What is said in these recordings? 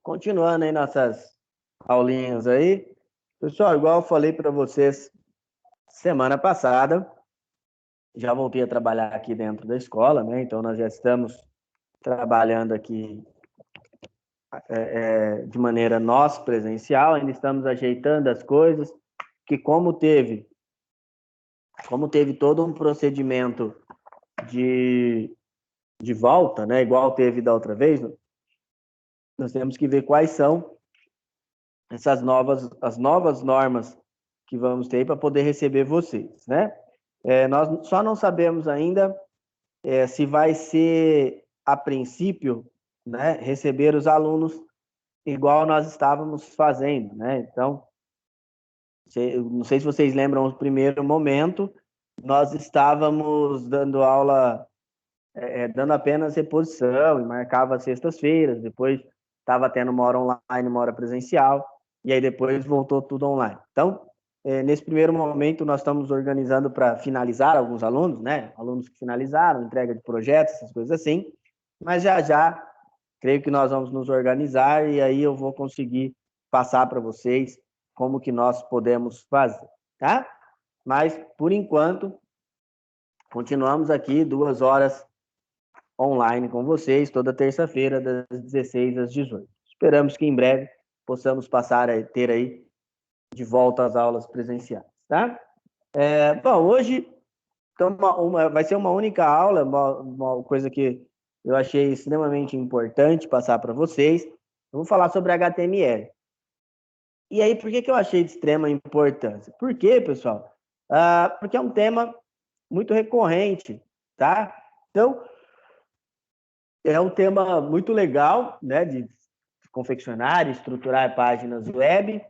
Continuando aí nossas aulinhas aí. Pessoal, igual eu falei para vocês semana passada, já voltei a trabalhar aqui dentro da escola, né? Então nós já estamos trabalhando aqui de maneira nós presencial, ainda estamos ajeitando as coisas, que como teve todo um procedimento de, de volta, né? Igual teve da outra vez, nós temos que ver quais são as novas normas que vamos ter para poder receber vocês, né? Nós só não sabemos ainda se vai ser, a princípio, né, receber os alunos igual nós estávamos fazendo, né? Então, não sei se vocês lembram, no primeiro momento, nós estávamos dando aula, dando apenas reposição, e marcava sextas-feiras, depois estava tendo uma hora online, uma hora presencial, e aí depois voltou tudo online. Então, nesse primeiro momento, nós estamos organizando para finalizar alguns alunos, né? Alunos que finalizaram, entrega de projetos, essas coisas assim, mas já creio que nós vamos nos organizar e aí eu vou conseguir passar para vocês como que nós podemos fazer, tá? Mas, por enquanto, continuamos aqui 2 horas online com vocês, toda terça-feira, das 16 às 18. Esperamos que em breve possamos passar a ter aí de volta às aulas presenciais, tá? Bom, hoje então, vai ser uma única aula, uma coisa que eu achei extremamente importante passar para vocês. Eu vou falar sobre HTML. E aí, por que eu achei de extrema importância? Por quê, pessoal? Porque é um tema muito recorrente, tá? Então, é um tema muito legal, né, de confeccionar e estruturar páginas web,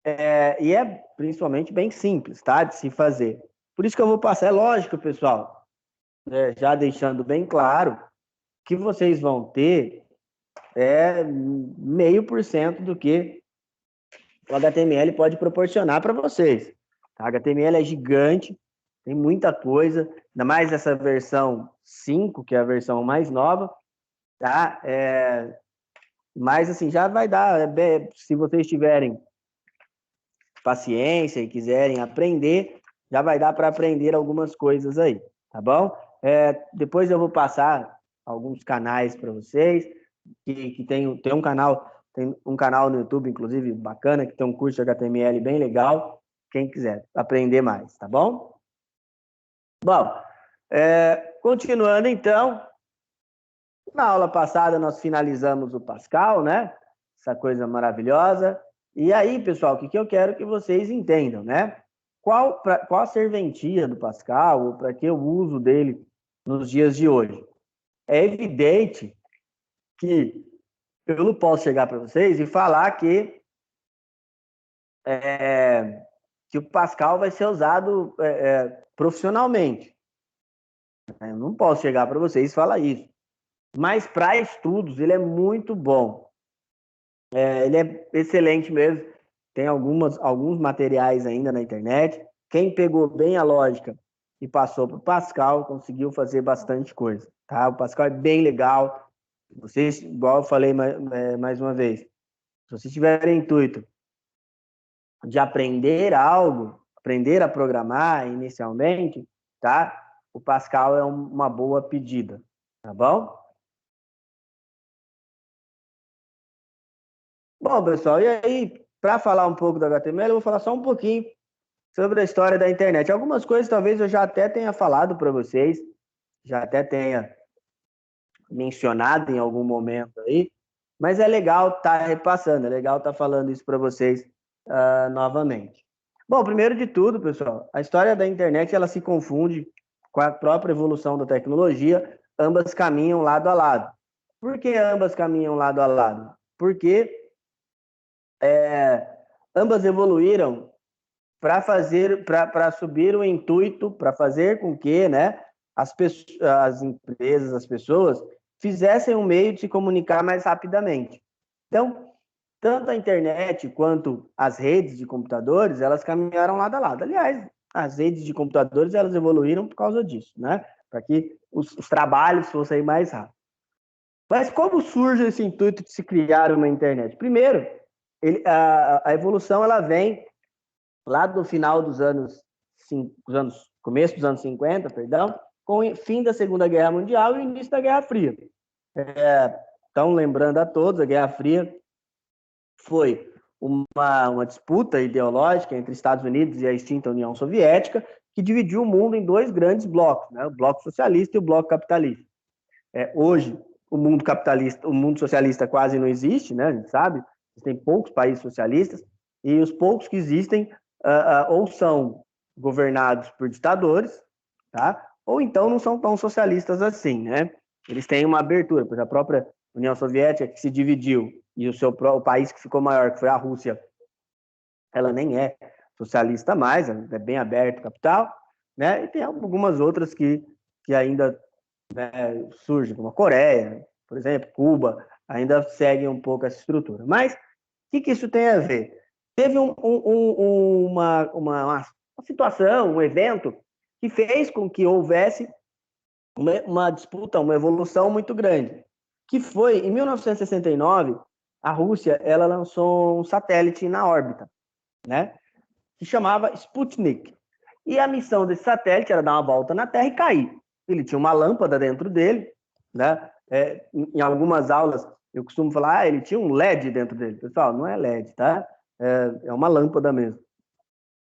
e é principalmente bem simples, tá, de se fazer. Por isso que eu vou passar, é lógico, pessoal, já deixando bem claro que vocês vão ter 0,5% do que o HTML pode proporcionar para vocês. A HTML é gigante, tem muita coisa, ainda mais essa versão 5, que é a versão mais nova, tá? Mas, assim, já vai dar, se vocês tiverem paciência e quiserem aprender, já vai dar para aprender algumas coisas aí, tá bom? Depois eu vou passar alguns canais para vocês, que tem um canal no YouTube, inclusive, bacana, que tem um curso de HTML bem legal, quem quiser aprender mais, tá bom? Bom, continuando então, na aula passada nós finalizamos o Pascal, né? Essa coisa maravilhosa. E aí, pessoal, o que eu quero que vocês entendam, né? Qual a serventia do Pascal, ou para que o uso dele nos dias de hoje? É evidente que eu não posso chegar para vocês e falar que o Pascal vai ser usado profissionalmente. Eu não posso chegar para vocês e falar isso. Mas para estudos ele é muito bom. Ele é excelente mesmo. Tem alguns materiais ainda na internet. Quem pegou bem a lógica e passou para o Pascal conseguiu fazer bastante coisa. Tá? O Pascal é bem legal. Vocês, igual eu falei mais uma vez, se vocês tiverem intuito de aprender algo, aprender a programar inicialmente, tá? O Pascal é uma boa pedida, tá bom? Bom, pessoal, e aí, para falar um pouco do HTML, eu vou falar só um pouquinho sobre a história da internet. Algumas coisas talvez eu já até tenha falado para vocês, já até tenha mencionado em algum momento aí, mas é legal estar repassando, é legal estar falando isso para vocês novamente. Bom, primeiro de tudo, pessoal, a história da internet ela se confunde com a própria evolução da tecnologia, ambas caminham lado a lado. Por que ambas caminham lado a lado? Porque ambas evoluíram para subir o intuito, para fazer com que, né, as empresas, as pessoas fizessem um meio de se comunicar mais rapidamente. Então, tanto a internet quanto as redes de computadores, elas caminharam lado a lado. Aliás, as redes de computadores, elas evoluíram por causa disso, né? Para que os trabalhos fossem mais rápidos. Mas como surge esse intuito de se criar uma internet? Primeiro, a evolução ela vem lá do final começo dos anos 50, perdão, com o fim da Segunda Guerra Mundial e o início da Guerra Fria. Então, lembrando a todos, a Guerra Fria foi uma disputa ideológica entre Estados Unidos e a extinta União Soviética, que dividiu o mundo em dois grandes blocos, né? O bloco socialista e o bloco capitalista. Hoje, o mundo capitalista, o mundo socialista quase não existe, né? A gente sabe, existem poucos países socialistas, e os poucos que existem ou são governados por ditadores, tá? Ou então não são tão socialistas assim, né? Eles têm uma abertura, pois a própria União Soviética, que se dividiu, e o país que ficou maior, que foi a Rússia, ela nem é socialista mais, é bem aberto o capital, né? E tem algumas outras que ainda, né, surgem, como a Coreia, por exemplo, Cuba, ainda seguem um pouco essa estrutura. Mas o que isso tem a ver? Teve uma situação, um evento, que fez com que houvesse uma disputa, uma evolução muito grande, que foi, em 1969, a Rússia ela lançou um satélite na órbita, né, que chamava Sputnik. E a missão desse satélite era dar uma volta na Terra e cair. Ele tinha uma lâmpada dentro dele, né? Em algumas aulas eu costumo falar, ele tinha um LED dentro dele. Pessoal, não é LED, tá? É uma lâmpada mesmo.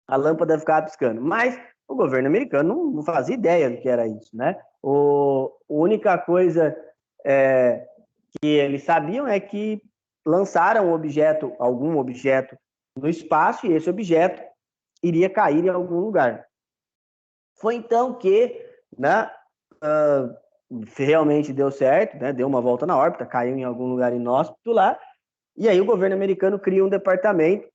A lâmpada ficava piscando. Mas o governo americano não fazia ideia do que era isso, né? A única coisa que eles sabiam é que lançaram algum objeto no espaço, e esse objeto iria cair em algum lugar. Foi então que, né, realmente deu certo, né, deu uma volta na órbita, caiu em algum lugar inóspito lá, e aí o governo americano cria um departamento,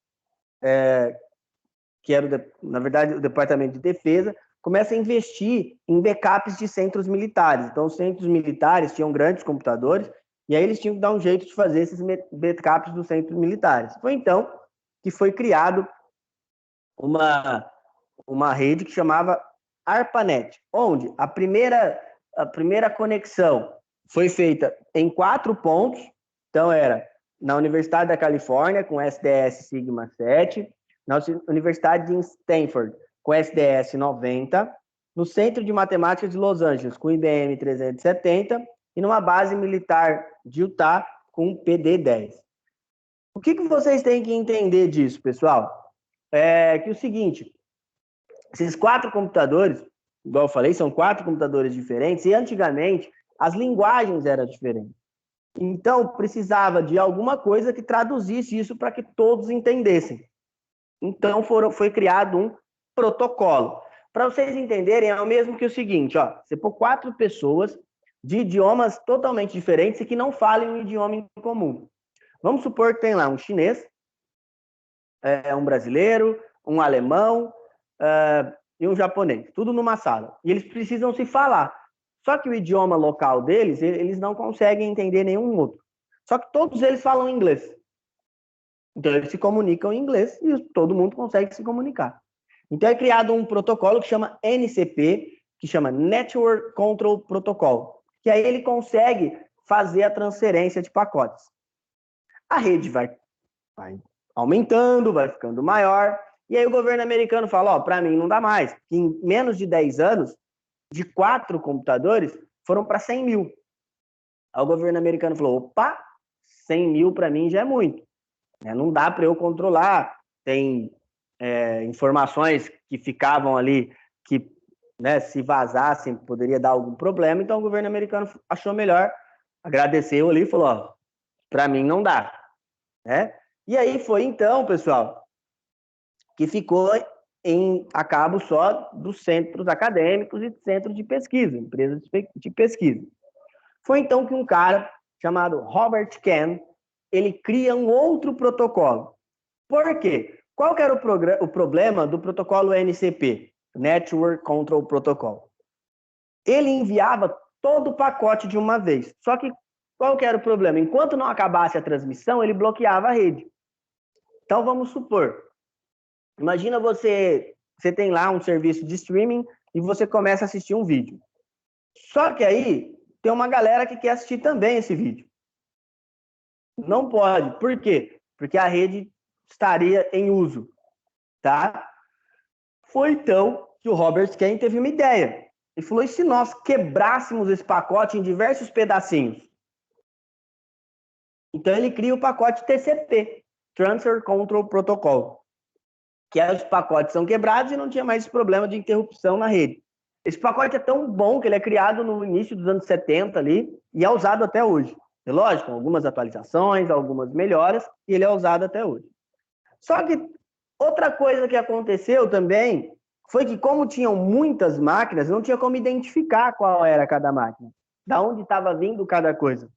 que era, na verdade, o Departamento de Defesa, começa a investir em backups de centros militares. Então, os centros militares tinham grandes computadores, e aí eles tinham que dar um jeito de fazer esses backups dos centros militares. Foi então que foi criado uma rede que chamava ARPANET, onde a primeira conexão foi feita em 4 pontos. Então, era na Universidade da Califórnia, com SDS Sigma 7, na Universidade de Stanford, com SDS 90, no Centro de Matemática de Los Angeles, com IBM 370, e numa base militar de Utah, com PD-10. O que vocês têm que entender disso, pessoal? É que o seguinte, esses 4 computadores, igual eu falei, são 4 computadores diferentes, e antigamente as linguagens eram diferentes. Então, precisava de alguma coisa que traduzisse isso para que todos entendessem. Então, foi criado um protocolo. Para vocês entenderem, é o mesmo que o seguinte, ó, você pôr 4 pessoas de idiomas totalmente diferentes e que não falem um idioma em comum. Vamos supor que tem lá um chinês, um brasileiro, um alemão e um japonês, tudo numa sala. E eles precisam se falar. Só que o idioma local deles, eles não conseguem entender nenhum outro. Só que todos eles falam inglês. Então, eles se comunicam em inglês e todo mundo consegue se comunicar. Então, é criado um protocolo que chama NCP, que chama Network Control Protocol, que aí ele consegue fazer a transferência de pacotes. A rede vai aumentando, vai ficando maior, e aí o governo americano fala, para mim não dá mais. Em menos de 10 anos, de 4 computadores, foram para 100 mil. Aí o governo americano falou, opa, 100 mil para mim já é muito. Não dá para eu controlar. Tem informações que ficavam ali, que, né, se vazassem, poderia dar algum problema. Então o governo americano achou melhor, agradeceu ali e falou, para mim não dá. Né? E aí foi então, pessoal, que ficou a cabo só dos centros acadêmicos e centros de pesquisa, empresas de pesquisa. Foi então que um cara chamado Robert Kahn, ele cria um outro protocolo. Por quê? Qual que era o problema do protocolo NCP, Network Control Protocol? Ele enviava todo o pacote de uma vez. Só que qual que era o problema? Enquanto não acabasse a transmissão, ele bloqueava a rede. Então, vamos supor, imagina você tem lá um serviço de streaming e você começa a assistir um vídeo. Só que aí, tem uma galera que quer assistir também esse vídeo. Não pode. Por quê? Porque a rede estaria em uso, tá? Foi então que o Robert Kane teve uma ideia. Ele falou, e se nós quebrássemos esse pacote em diversos pedacinhos? Então ele cria o pacote TCP, Transfer Control Protocol, que aí os pacotes são quebrados e não tinha mais esse problema de interrupção na rede. Esse pacote é tão bom que ele é criado no início dos anos 70 ali e é usado até hoje. É lógico, algumas atualizações, algumas melhoras, e ele é usado até hoje. Só que outra coisa que aconteceu também foi que, como tinham muitas máquinas, não tinha como identificar qual era cada máquina, da onde estava vindo cada coisa.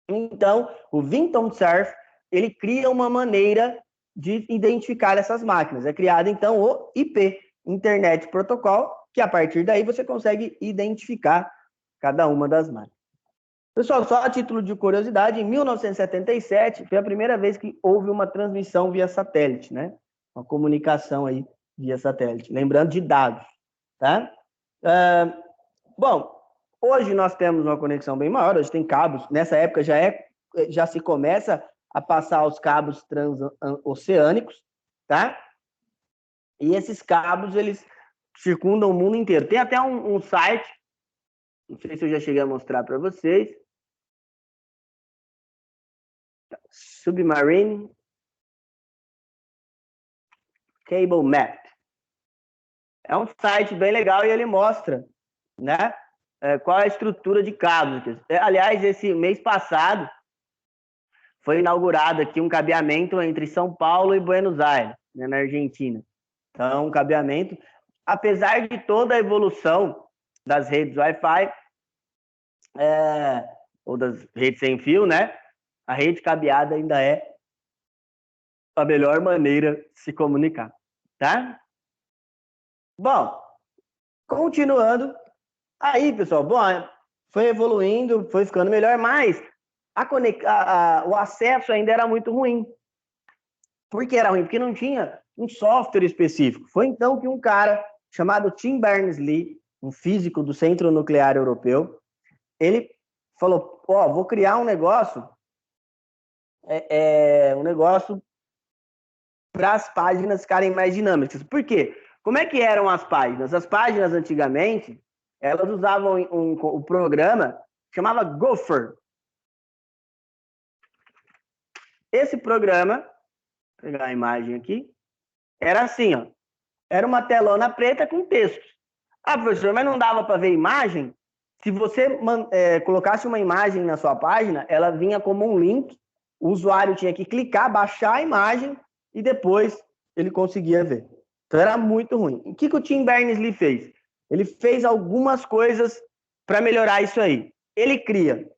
Então, o Vinton Cerf, ele cria uma maneira de identificar essas máquinas. É criado, então, o IP, Internet Protocol, que a partir daí você consegue identificar cada uma das máquinas. Pessoal, só a título de curiosidade, em 1977 foi a primeira vez que houve uma transmissão via satélite, né? Uma comunicação aí via satélite. Lembrando de dados, tá? Bom, hoje nós temos uma conexão bem maior, hoje tem cabos. Nessa época já se começa a passar os cabos transoceânicos, tá? E esses cabos, eles circundam o mundo inteiro. Tem até um site, não sei se eu já cheguei a mostrar para vocês, Submarine Cable Map. É um site bem legal e ele mostra, né, qual é a estrutura de cabos. Aliás, esse mês passado foi inaugurado aqui um cabeamento entre São Paulo e Buenos Aires, né, na Argentina. Então, um cabeamento, apesar de toda a evolução das redes Wi-Fi, ou das redes sem fio, né, a rede cabeada ainda é a melhor maneira de se comunicar, tá? Bom, continuando, aí, pessoal, bom, foi evoluindo, foi ficando melhor, mas o acesso ainda era muito ruim. Por que era ruim? Porque não tinha um software específico. Foi então que um cara chamado Tim Berners-Lee, um físico do Centro Nuclear Europeu, ele falou, vou criar um negócio para as páginas ficarem mais dinâmicas. Por quê? Como é que eram as páginas? As páginas, antigamente, elas usavam um programa que chamava Gopher. Esse programa, vou pegar a imagem aqui, era assim, ó. Era uma telona preta com texto. Ah, professor, mas não dava para ver imagem? Se você colocasse uma imagem na sua página, ela vinha como um link, o usuário tinha que clicar, baixar a imagem e depois ele conseguia ver. Então era muito ruim. O que o Tim Berners-Lee fez? Ele fez algumas coisas para melhorar isso aí. Ele cria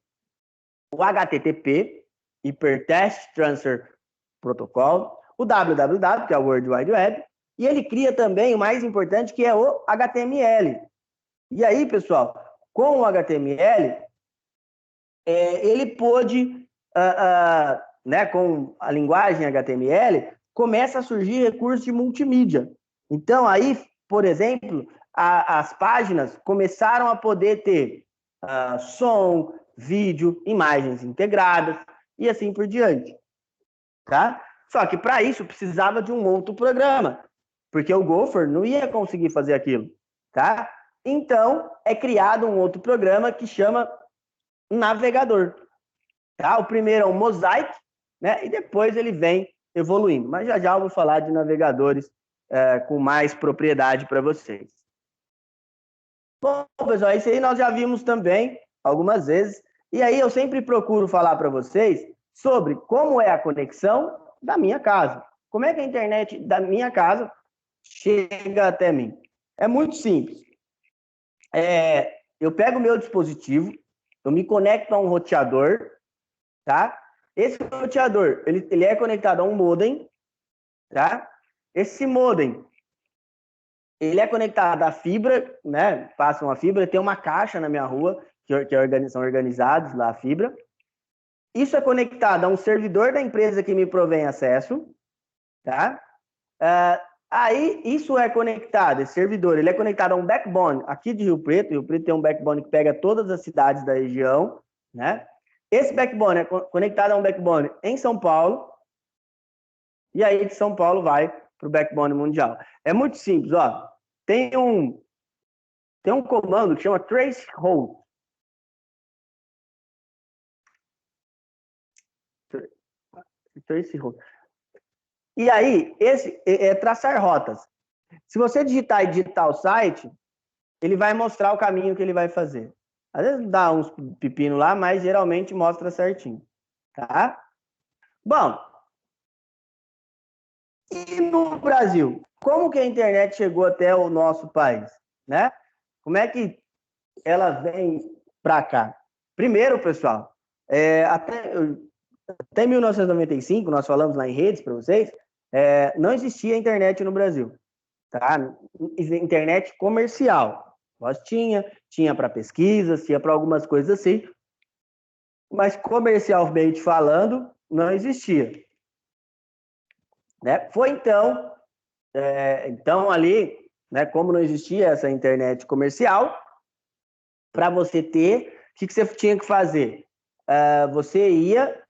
o HTTP, Hypertext Transfer Protocol, o www, que é o World Wide Web, e ele cria também o mais importante, que é o HTML. E aí, pessoal, com o HTML, ele pôde, né, com a linguagem HTML, começa a surgir recursos de multimídia. Então, aí, por exemplo, as páginas começaram a poder ter som, vídeo, imagens integradas e assim por diante. Tá? Só que para isso precisava de um outro programa, porque o Gopher não ia conseguir fazer aquilo. Tá? Então, é criado um outro programa que chama navegador. Tá? O primeiro é o Mosaic, né? E depois ele vem evoluindo. Mas já eu vou falar de navegadores com mais propriedade para vocês. Bom, pessoal, isso aí nós já vimos também algumas vezes. E aí eu sempre procuro falar para vocês sobre como é a conexão da minha casa. Como é que a internet da minha casa chega até mim? É muito simples. Eu pego o meu dispositivo, eu me conecto a um roteador, tá? Esse roteador, ele é conectado a um modem, tá? Esse modem, ele é conectado à fibra, né? Passa uma fibra, tem uma caixa na minha rua, são organizados lá a fibra. Isso é conectado a um servidor da empresa que me provém acesso, tá? Aí, isso é conectado, esse servidor, ele é conectado a um backbone aqui de Rio Preto. Rio Preto tem um backbone que pega todas as cidades da região, né? Esse backbone é conectado a um backbone em São Paulo, e aí de São Paulo vai para o backbone mundial. É muito simples, ó. Tem um comando que chama tracehold. Tracehold. E aí, esse é traçar rotas. Se você digitar o site, ele vai mostrar o caminho que ele vai fazer. Às vezes dá uns pepinos lá, mas geralmente mostra certinho, tá? Bom, e no Brasil? Como que a internet chegou até o nosso país, né? Como é que ela vem para cá? Primeiro, pessoal, até 1995, nós falamos lá em redes para vocês, não existia internet no Brasil, tá? Internet comercial. Nós tinha para pesquisas, tinha para algumas coisas assim, mas comercialmente falando, não existia. Né? Foi então ali, né, como não existia essa internet comercial, para você ter, o que você tinha que fazer? Você ia,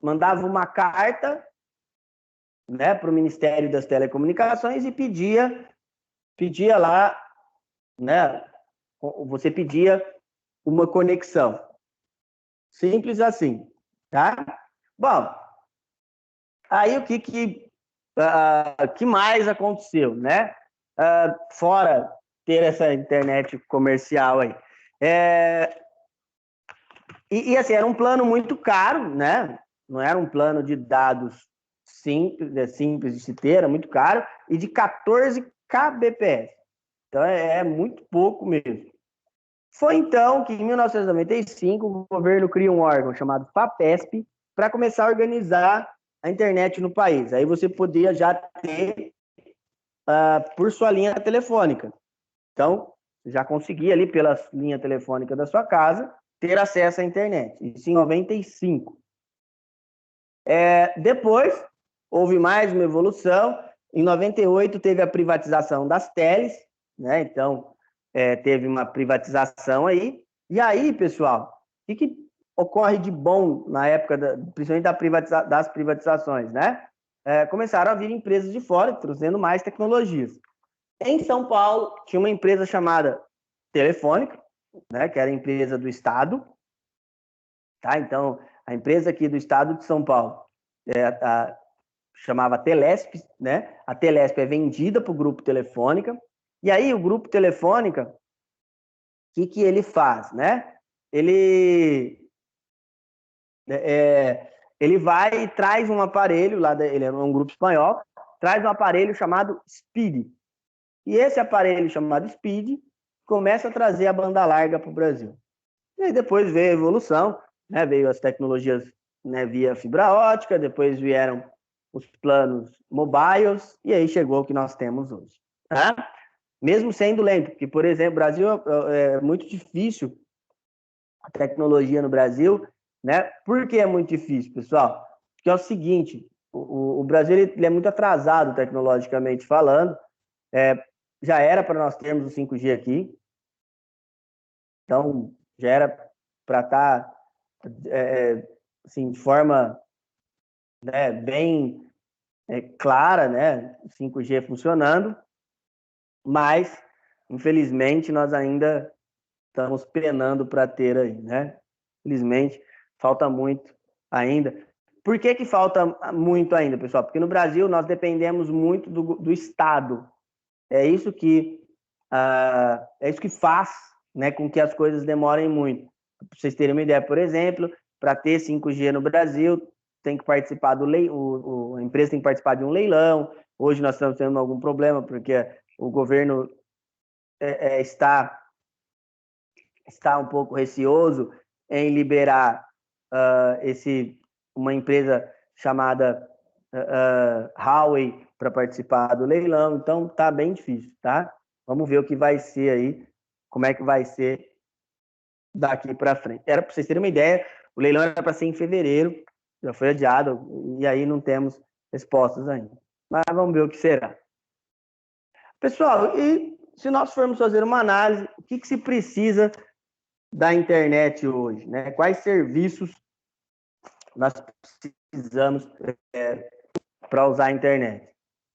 mandava uma carta, né, para o Ministério das Telecomunicações e pedia lá, né, você pedia uma conexão. Simples assim, tá? Bom, aí o que mais aconteceu, né? Fora ter essa internet comercial aí. E assim, era um plano muito caro, né? Não era um plano de dados simples de se ter, era muito caro, e de 14 kbps. Então é muito pouco mesmo. Foi então que, em 1995, o governo cria um órgão chamado FAPESP para começar a organizar a internet no país. Aí você podia já ter por sua linha telefônica. Então, já conseguia ali pela linha telefônica da sua casa ter acesso à internet. Isso em 95. Depois, houve mais uma evolução. Em 98, teve a privatização das teles, né? Então, teve uma privatização aí. E aí, pessoal, o que ocorre de bom na época, principalmente das privatizações, né? Começaram a vir empresas de fora, trazendo mais tecnologias. Em São Paulo, tinha uma empresa chamada Telefônica, né, que era a empresa do Estado. Tá? Então, a empresa aqui do Estado de São Paulo chamava Telesp, né? A Telesp é vendida para o Grupo Telefônica. E aí, o Grupo Telefônica, o que ele faz, né? Ele vai e traz um aparelho, ele é um grupo espanhol, traz um aparelho chamado Speed. E esse aparelho chamado Speed começa a trazer a banda larga para o Brasil. E aí depois veio a evolução, né? Veio as tecnologias, né, via fibra ótica, depois vieram os planos mobiles, e aí chegou o que nós temos hoje. Tá? Mesmo sendo lento, porque, por exemplo, o Brasil é muito difícil a tecnologia no Brasil, né? Por que é muito difícil, pessoal? Porque é o seguinte, o Brasil ele é muito atrasado tecnologicamente falando, já era para nós termos o 5G aqui, então já era para estar assim, de forma, né, bem clara, né, 5G funcionando, mas infelizmente nós ainda estamos penando para ter aí, né? Infelizmente falta muito ainda. Por que falta muito ainda, pessoal? Porque no Brasil nós dependemos muito do Estado. É isso que faz, né, com que as coisas demorem muito. Para vocês terem uma ideia, por exemplo, para ter 5G no Brasil, tem que participar a empresa tem que participar de um leilão. Hoje nós estamos tendo algum problema, porque o governo está um pouco receoso em liberar uma empresa chamada Huawei para participar do leilão. Então, tá bem difícil, tá? Vamos ver o que vai ser aí, como é que vai ser daqui para frente. Era para vocês terem uma ideia, o leilão era para ser em fevereiro, já foi adiado, e aí não temos respostas ainda. Mas vamos ver o que será. Pessoal, e se nós formos fazer uma análise, o que se precisa da internet hoje, né? Quais serviços nós precisamos para usar a internet?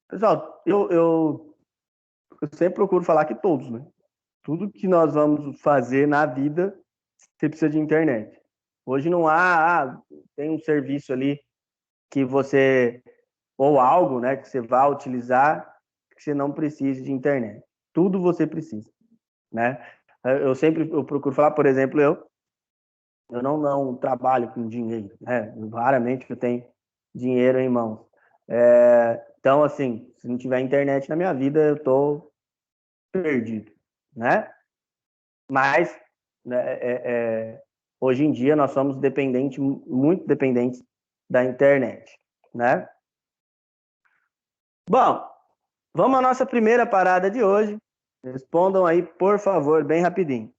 Pessoal, eu sempre procuro falar que todos, né? Tudo que nós vamos fazer na vida, você precisa de internet. Hoje não há, tem um serviço ali que você, ou algo, né, que você vai utilizar, que você não precise de internet. Tudo você precisa, né? Eu procuro falar, por exemplo, eu não trabalho com dinheiro, né? Raramente eu tenho dinheiro em mãos. Então, assim, se não tiver internet na minha vida, eu tô perdido, né? Mas, né, hoje em dia nós somos dependentes, muito dependentes da internet, né? Bom, vamos à nossa primeira parada de hoje. Respondam aí, por favor, bem rapidinho.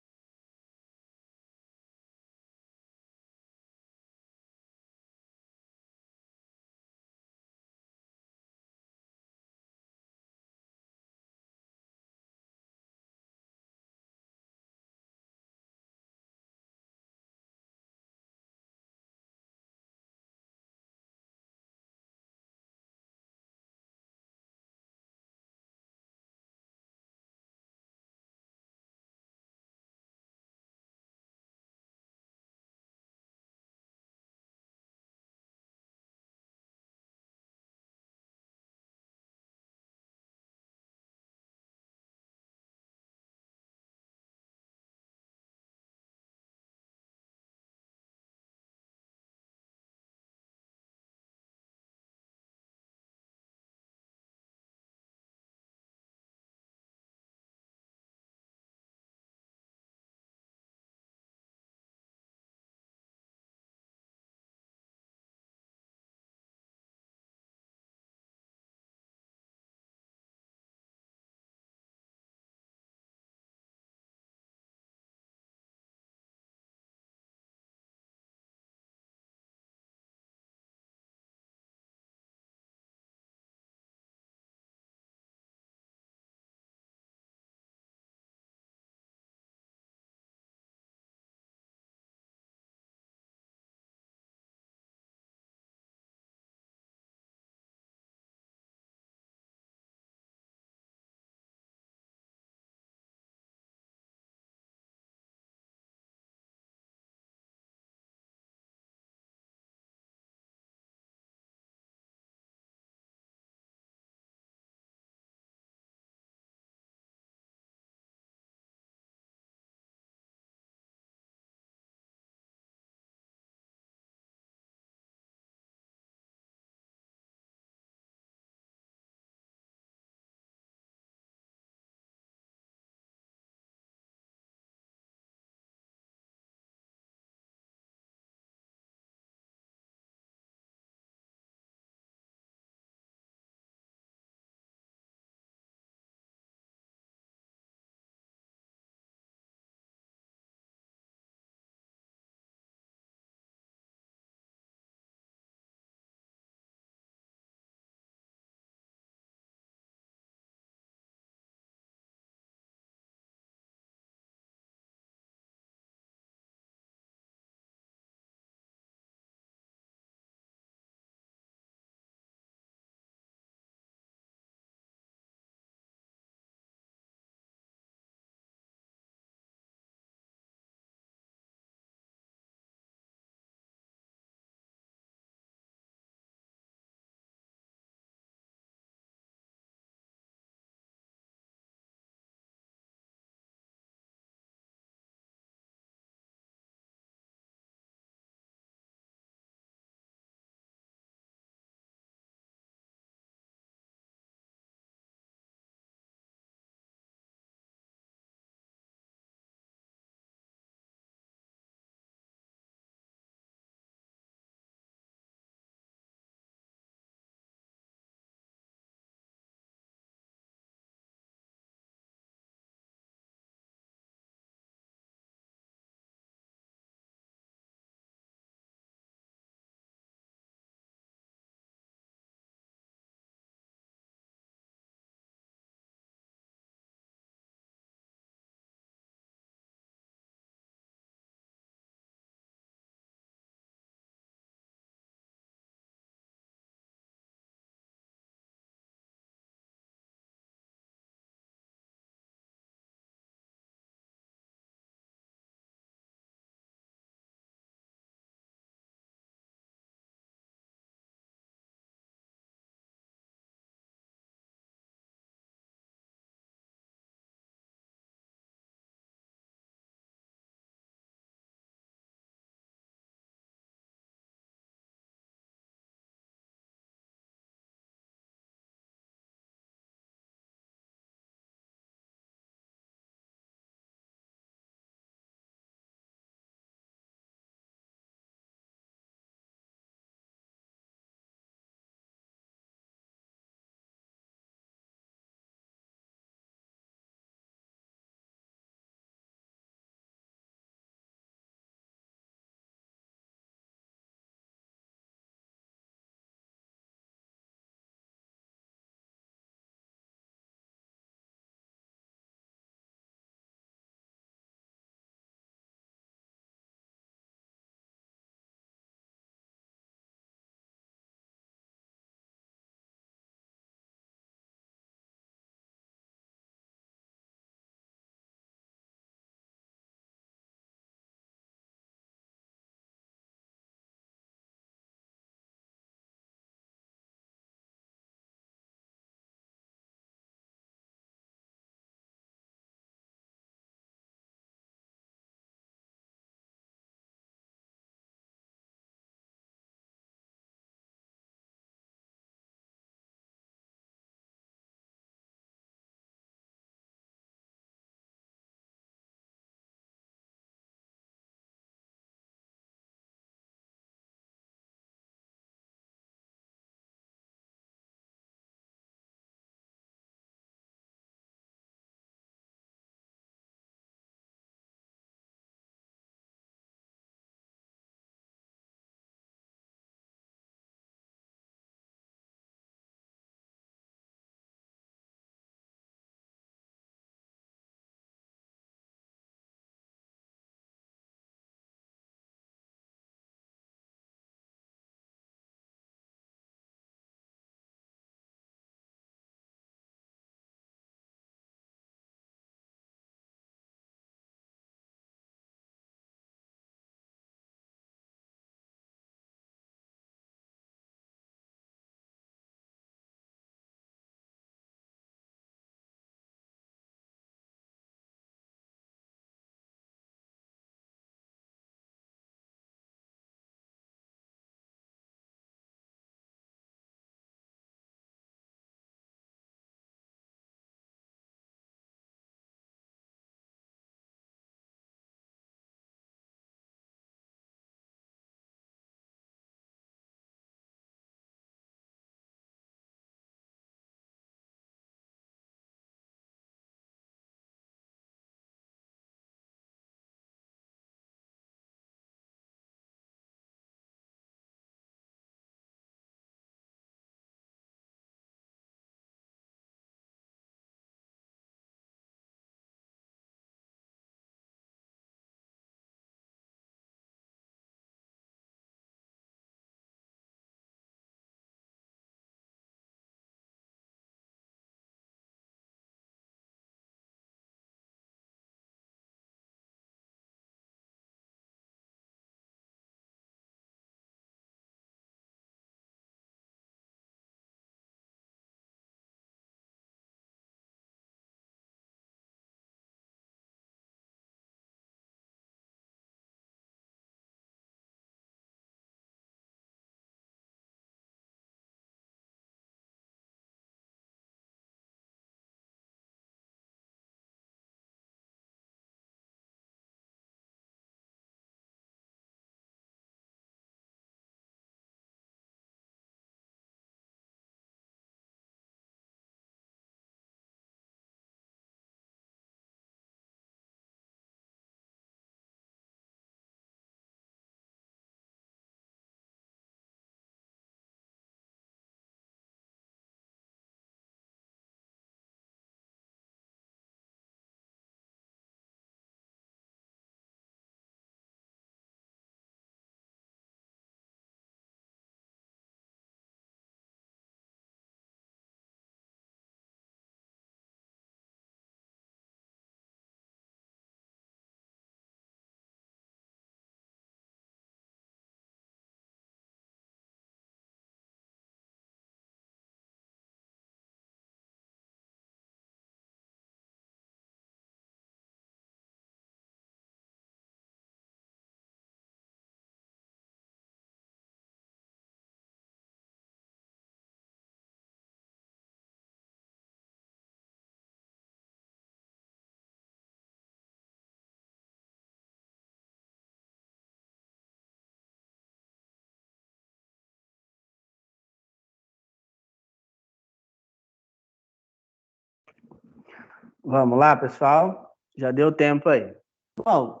Vamos lá, pessoal? Já deu tempo aí. Bom,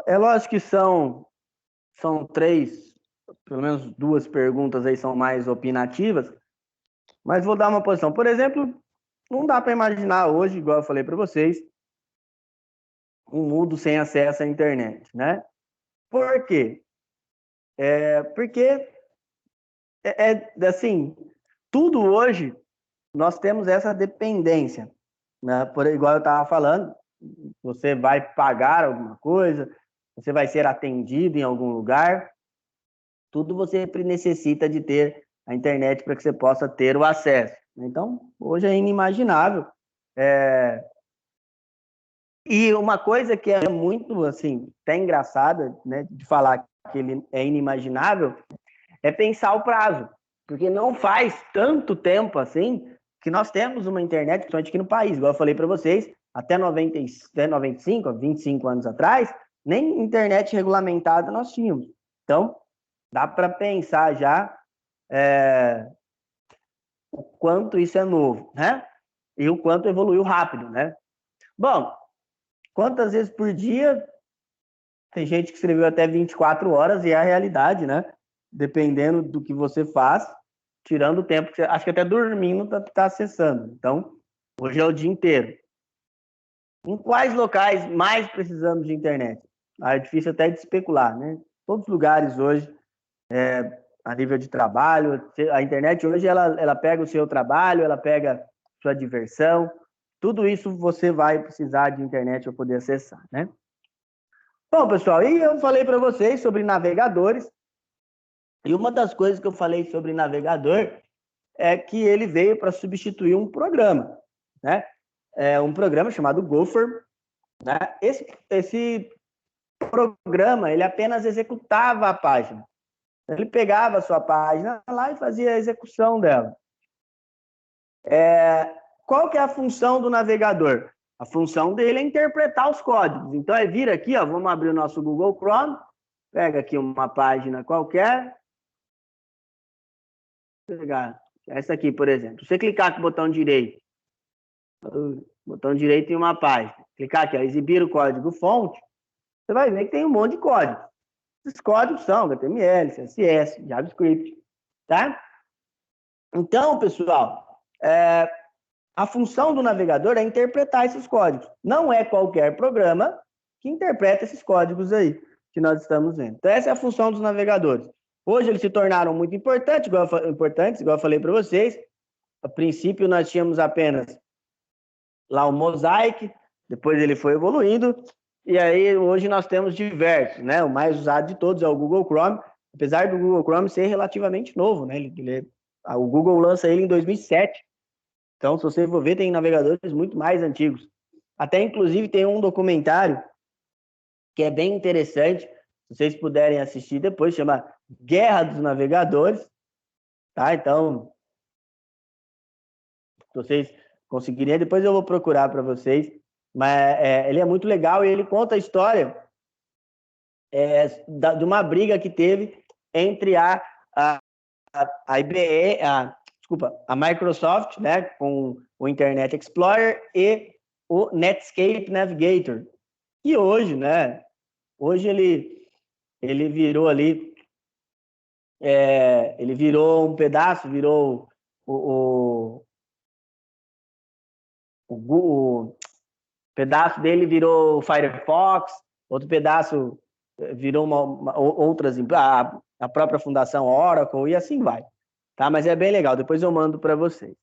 é lógico que são três, pelo menos duas perguntas aí são mais opinativas, mas vou dar uma posição. Por exemplo, não dá para imaginar hoje, igual eu falei para vocês, um mundo sem acesso à internet, né? Por quê? Porque, assim, tudo hoje nós temos essa dependência, né? Igual eu estava falando, você vai pagar alguma coisa, você vai ser atendido em algum lugar, tudo você necessita de ter a internet para que você possa ter o acesso. Então, hoje é inimaginável. E uma coisa que é muito, assim, até engraçada, né, de falar que ele é inimaginável, é pensar o prazo. Porque não faz tanto tempo assim que nós temos uma internet, principalmente aqui no país. Igual eu falei para vocês, até 95, 25 anos atrás, nem internet regulamentada nós tínhamos. Então, dá para pensar já o quanto isso é novo, né? E o quanto evoluiu rápido, né? Bom, quantas vezes por dia? Tem gente que escreveu até 24 horas e é a realidade, né? Dependendo do que você faz, tirando o tempo que você... Acho que até dormindo tá acessando. Então, hoje é o dia inteiro. Em quais locais mais precisamos de internet? É difícil até de especular, né? Todos os lugares hoje, a nível de trabalho, a internet hoje ela pega o seu trabalho, ela pega sua diversão, tudo isso você vai precisar de internet para poder acessar, né? Bom, pessoal, e eu falei para vocês sobre navegadores, e uma das coisas que eu falei sobre navegador é que ele veio para substituir um programa, né? Um programa chamado Gopher, né? Esse programa, ele apenas executava a página. Ele pegava a sua página lá e fazia a execução dela. Qual que é a função do navegador? A função dele é interpretar os códigos. Então, é vir aqui, ó, vamos abrir o nosso Google Chrome, pega aqui uma página qualquer, pegar essa aqui, por exemplo. Você clicar com o botão direito em uma página, clicar aqui, ó, exibir o código fonte, você vai ver que tem um monte de códigos. Esses códigos são HTML, CSS, JavaScript, tá? Então, pessoal, a função do navegador é interpretar esses códigos. Não é qualquer programa que interpreta esses códigos aí que nós estamos vendo. Então, essa é a função dos navegadores. Hoje eles se tornaram muito importantes, igual eu falei para vocês. A princípio, nós tínhamos apenas lá o Mosaic, depois ele foi evoluindo, e aí hoje nós temos diversos, né? O mais usado de todos é o Google Chrome, apesar do Google Chrome ser relativamente novo, né? O Google lança ele em 2007, então se você for ver, tem navegadores muito mais antigos. Até inclusive tem um documentário que é bem interessante, se vocês puderem assistir depois, chama Guerra dos Navegadores, tá? Então, se vocês conseguirem, depois eu vou procurar para vocês, mas ele é muito legal e ele conta a história de uma briga que teve entre a IBM, desculpa, a Microsoft, né, com o Internet Explorer e o Netscape Navigator. E hoje, né, hoje ele virou ali, ele virou um pedaço, virou o pedaço dele virou o Firefox, outro pedaço virou outras, a própria fundação Oracle e assim vai. Tá? Mas é bem legal, depois eu mando para vocês.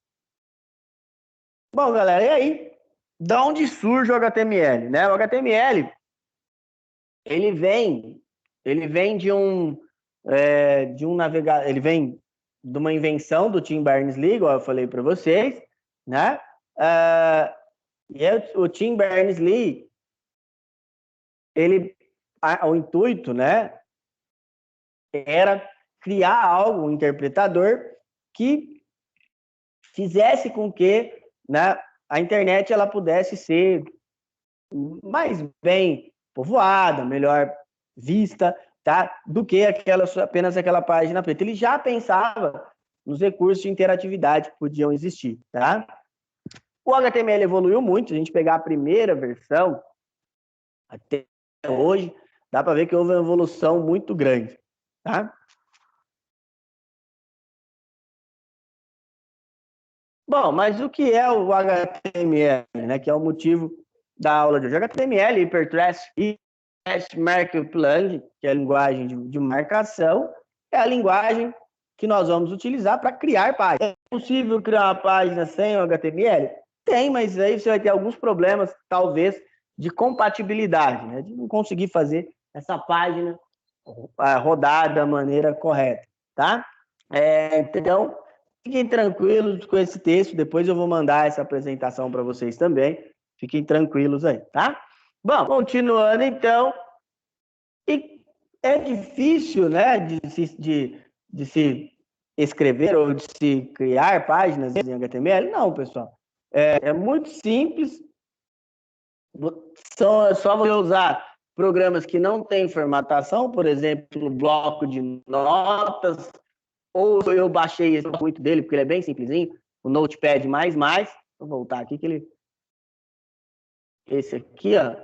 Bom, galera, e aí? De onde surge o HTML? Né? O HTML, ele vem de um navegador, ele vem de uma invenção do Tim Berners-Lee, igual eu falei para vocês, né? E o Tim Berners-Lee, o intuito, né, era criar algo, um interpretador que fizesse com que, né, a internet ela pudesse ser mais bem povoada, melhor vista, tá, do que apenas aquela página preta. Ele já pensava nos recursos de interatividade que podiam existir, tá? O HTML evoluiu muito, se a gente pegar a primeira versão até hoje, dá para ver que houve uma evolução muito grande, tá? Bom, mas o que é o HTML, né? Que é o motivo da aula de hoje. HTML, Hypertext e Markup Language, que é a linguagem de marcação, é a linguagem que nós vamos utilizar para criar páginas. É possível criar uma página sem o HTML? Tem, mas aí você vai ter alguns problemas, talvez, de compatibilidade, né? De não conseguir fazer essa página rodar da maneira correta, tá? Então, fiquem tranquilos com esse texto. Depois eu vou mandar essa apresentação para vocês também. Fiquem tranquilos aí, tá? Bom, continuando então. E é difícil, né, de se escrever ou de se criar páginas em HTML? Não, pessoal. É muito simples. Só você usar programas que não têm formatação, por exemplo, bloco de notas, ou eu baixei esse muito dele, porque ele é bem simplesinho, o Notepad++. Vou voltar aqui que ele... Esse aqui, ó,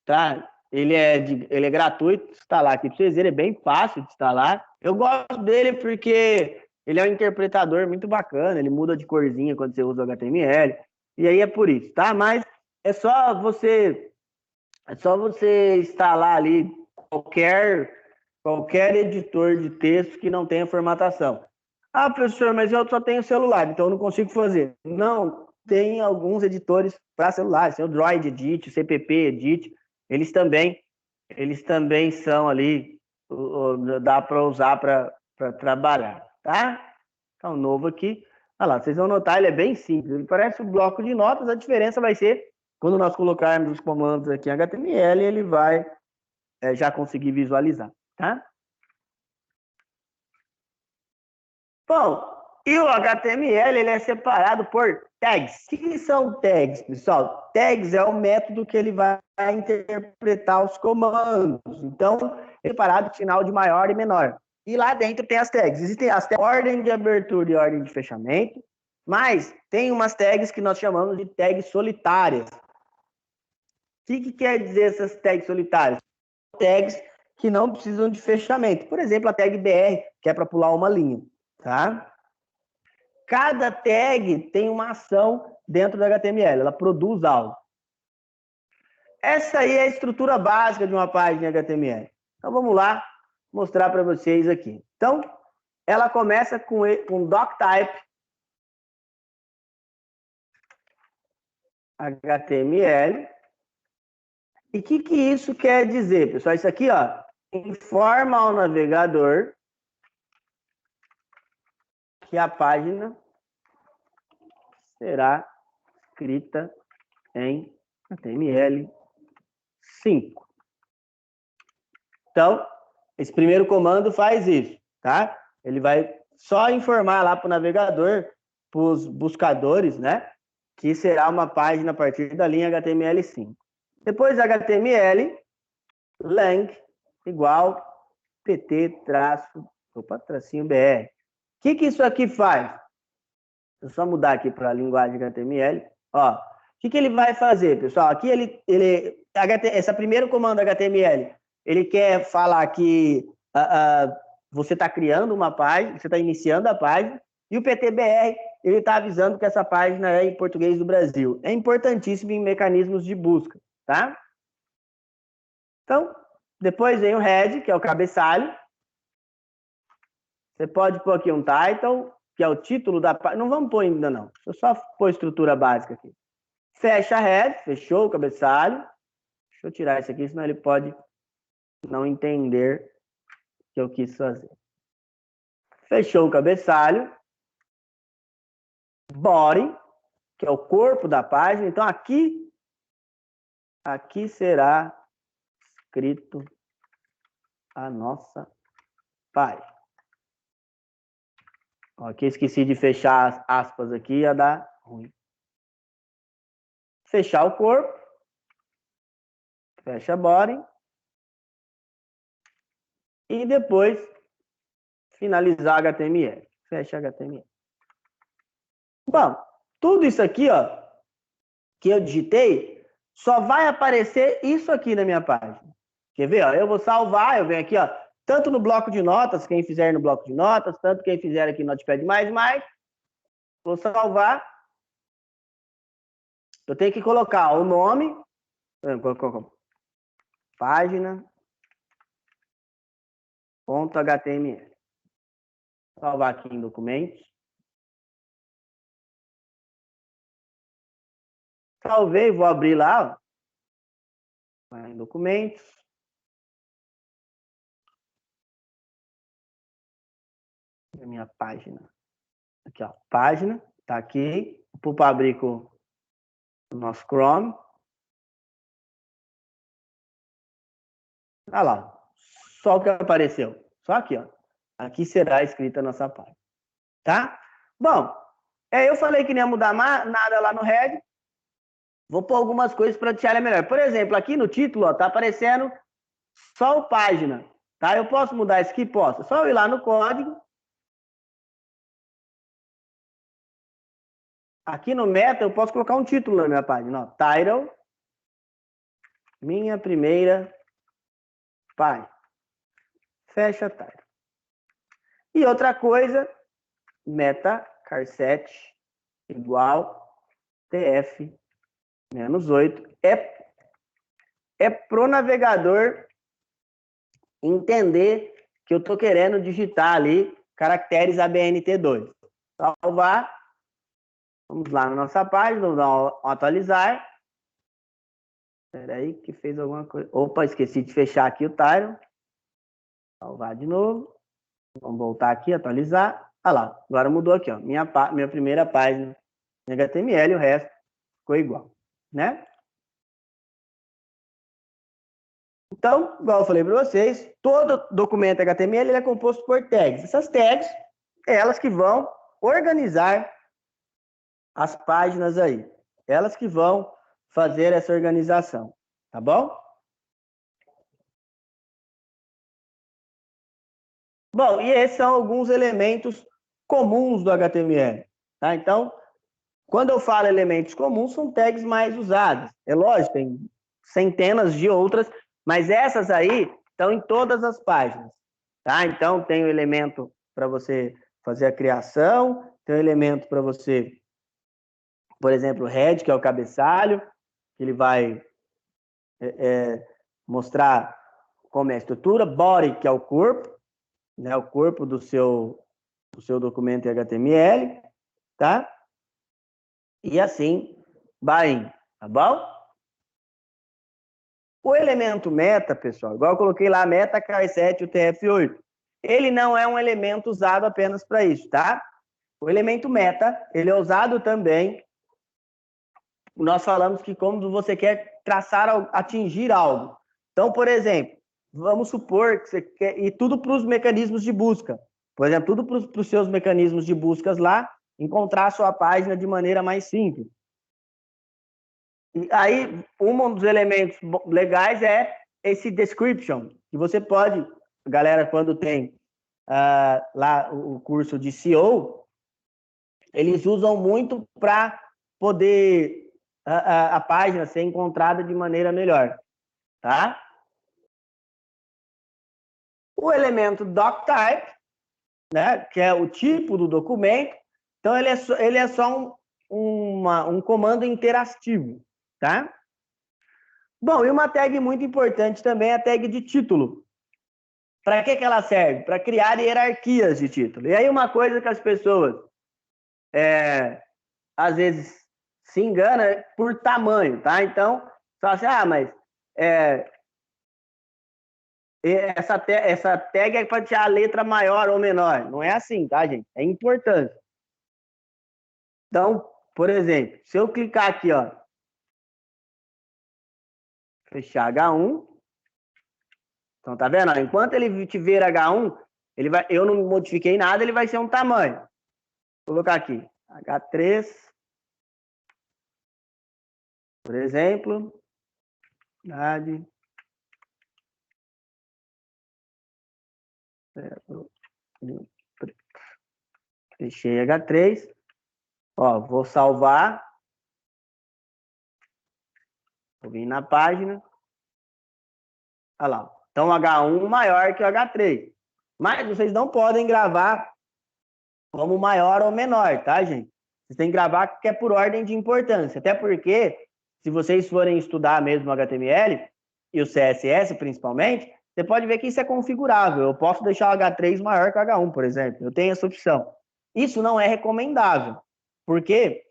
tá? Ele é gratuito, instalar aqui para vocês verem, ele é bem fácil de instalar. Eu gosto dele porque ele é um interpretador muito bacana, ele muda de corzinha quando você usa o HTML, e aí é por isso, tá? Mas é só você instalar ali qualquer editor de texto que não tenha formatação. Ah, professor, mas eu só tenho celular, então eu não consigo fazer. Não, tem alguns editores para celulares, tem o Droid Edit, o CPP Edit, eles também são ali, dá para usar para trabalhar, tá? Então, novo aqui. Olha lá, vocês vão notar, ele é bem simples, ele parece um bloco de notas, a diferença vai ser quando nós colocarmos os comandos aqui em HTML, ele vai já conseguir visualizar, tá? Bom, e o HTML ele é separado por tags. O que são tags, pessoal? Tags é o método que ele vai interpretar os comandos. Então, é separado de sinal de maior e menor. E lá dentro tem as tags. Existem as tags, ordem de abertura e ordem de fechamento, mas tem umas tags que nós chamamos de tags solitárias. O que quer dizer essas tags solitárias? Tags que não precisam de fechamento. Por exemplo, a tag BR, que é para pular uma linha, tá? Cada tag tem uma ação dentro do HTML, ela produz algo. Essa aí é a estrutura básica de uma página HTML. Então vamos lá mostrar para vocês aqui. Então, ela começa com doctype HTML. E o que isso quer dizer, pessoal? Isso aqui, ó, informa ao navegador que a página será escrita em HTML5. Então, esse primeiro comando faz isso, tá? Ele vai só informar lá para o navegador, para os buscadores, né? Que será uma página a partir da linha HTML5. Depois HTML, lang, igual tracinho BR. O que isso aqui faz? Deixa eu só mudar aqui para a linguagem HTML. Ó, o que ele vai fazer, pessoal? Aqui esse primeiro comando HTML, ele quer falar que você está criando uma página, você está iniciando a página, e o PTBR, ele está avisando que essa página é em português do Brasil. É importantíssimo em mecanismos de busca, tá? Então, depois vem o head, que é o cabeçalho. Você pode pôr aqui um title, que é o título da página. Não vamos pôr ainda, não. Deixa eu só pôr a estrutura básica aqui. Fecha a head, fechou o cabeçalho. Deixa eu tirar isso aqui, senão ele pode não entender o que eu quis fazer. Fechou o cabeçalho. Body, que é o corpo da página. Então, aqui será escrito a nossa página. Aqui esqueci de fechar as aspas aqui, ia dar ruim. Fechar o corpo. Fecha body. E depois finalizar HTML. Fecha HTML. Bom, tudo isso aqui, ó, que eu digitei, só vai aparecer isso aqui na minha página. Quer ver? Ó, eu vou salvar, eu venho aqui, ó, tanto no bloco de notas, quem fizer no bloco de notas, tanto quem fizer aqui no Notepad++, vou salvar. Eu tenho que colocar o nome, página.html. Salvar aqui em documentos. Salvei, vou abrir lá, ó, em documentos. A minha página. Aqui, ó, página, tá aqui. Vou abrir com o nosso Chrome. Olha lá, só o que apareceu. Só aqui, ó. Aqui será escrita a nossa página. Tá? Bom, eu falei que não ia mudar nada lá no head. Vou pôr algumas coisas para deixar ela melhor. Por exemplo, aqui no título, ó, tá aparecendo só o página. Tá? Eu posso mudar isso aqui? Posso. É só eu ir lá no código. Aqui no meta, eu posso colocar um título na minha página. Ó, title, minha primeira página. Fecha title. E outra coisa, meta car7 igual tf -8 é pro navegador entender que eu estou querendo digitar ali caracteres ABNT2. Salvar. Vamos lá na nossa página, vamos dar um atualizar. Espera aí que fez alguma coisa. Opa, esqueci de fechar aqui o title. Salvar de novo. Vamos voltar aqui, atualizar. Olha lá, agora mudou aqui, ó. Minha primeira página em HTML, o resto ficou igual, né? Então, igual eu falei para vocês, todo documento HTML ele é composto por tags. Essas tags, elas que vão organizar as páginas aí. Elas que vão fazer essa organização, tá bom? Bom, e esses são alguns elementos comuns do HTML, tá? Então, quando eu falo elementos comuns, são tags mais usadas. É lógico, tem centenas de outras, mas essas aí estão em todas as páginas, tá? Então, tem o elemento para você fazer a criação, tem o elemento para você, por exemplo, head, que é o cabeçalho, que ele vai mostrar como é a estrutura, body, que é o corpo, né? O corpo do seu documento em HTML, tá? E assim vai indo, tá bom? O elemento meta, pessoal, igual eu coloquei lá, meta car7 UTF-8, ele não é um elemento usado apenas para isso, tá? O elemento meta, ele é usado também, nós falamos que como você quer traçar, atingir algo. Então, por exemplo, vamos supor que você quer ir tudo para os mecanismos de busca. Por exemplo, tudo para os seus mecanismos de buscas lá, encontrar a sua página de maneira mais simples. E aí, um dos elementos legais é esse description, que você pode, galera, quando tem lá o curso de SEO, eles usam muito para poder a página ser encontrada de maneira melhor, tá? O elemento doctype, né, que é o tipo do documento, então ele é só um comando interativo, tá? Bom, e uma tag muito importante também é a tag de título. Para que ela serve? Para criar hierarquias de título. E aí uma coisa que as pessoas às vezes se engana é por tamanho, tá? Então, fala assim, mas essa tag é para tirar a letra maior ou menor. Não é assim, tá, gente? É importante. Então, por exemplo, se eu clicar aqui, ó, fechar H1, então tá vendo? Enquanto ele tiver H1, eu não modifiquei nada, ele vai ser um tamanho. Vou colocar aqui, H3, por exemplo, fechei H3, ó, vou salvar, Vou vir na página. Olha lá. Então, o H1 maior que o H3. Mas vocês não podem gravar como maior ou menor, tá, gente? Vocês têm que gravar que é por ordem de importância. Até porque, se vocês forem estudar mesmo o HTML, e o CSS principalmente, você pode ver que isso é configurável. Eu posso deixar o H3 maior que o H1, por exemplo. Eu tenho essa opção. Isso não é recomendável, porque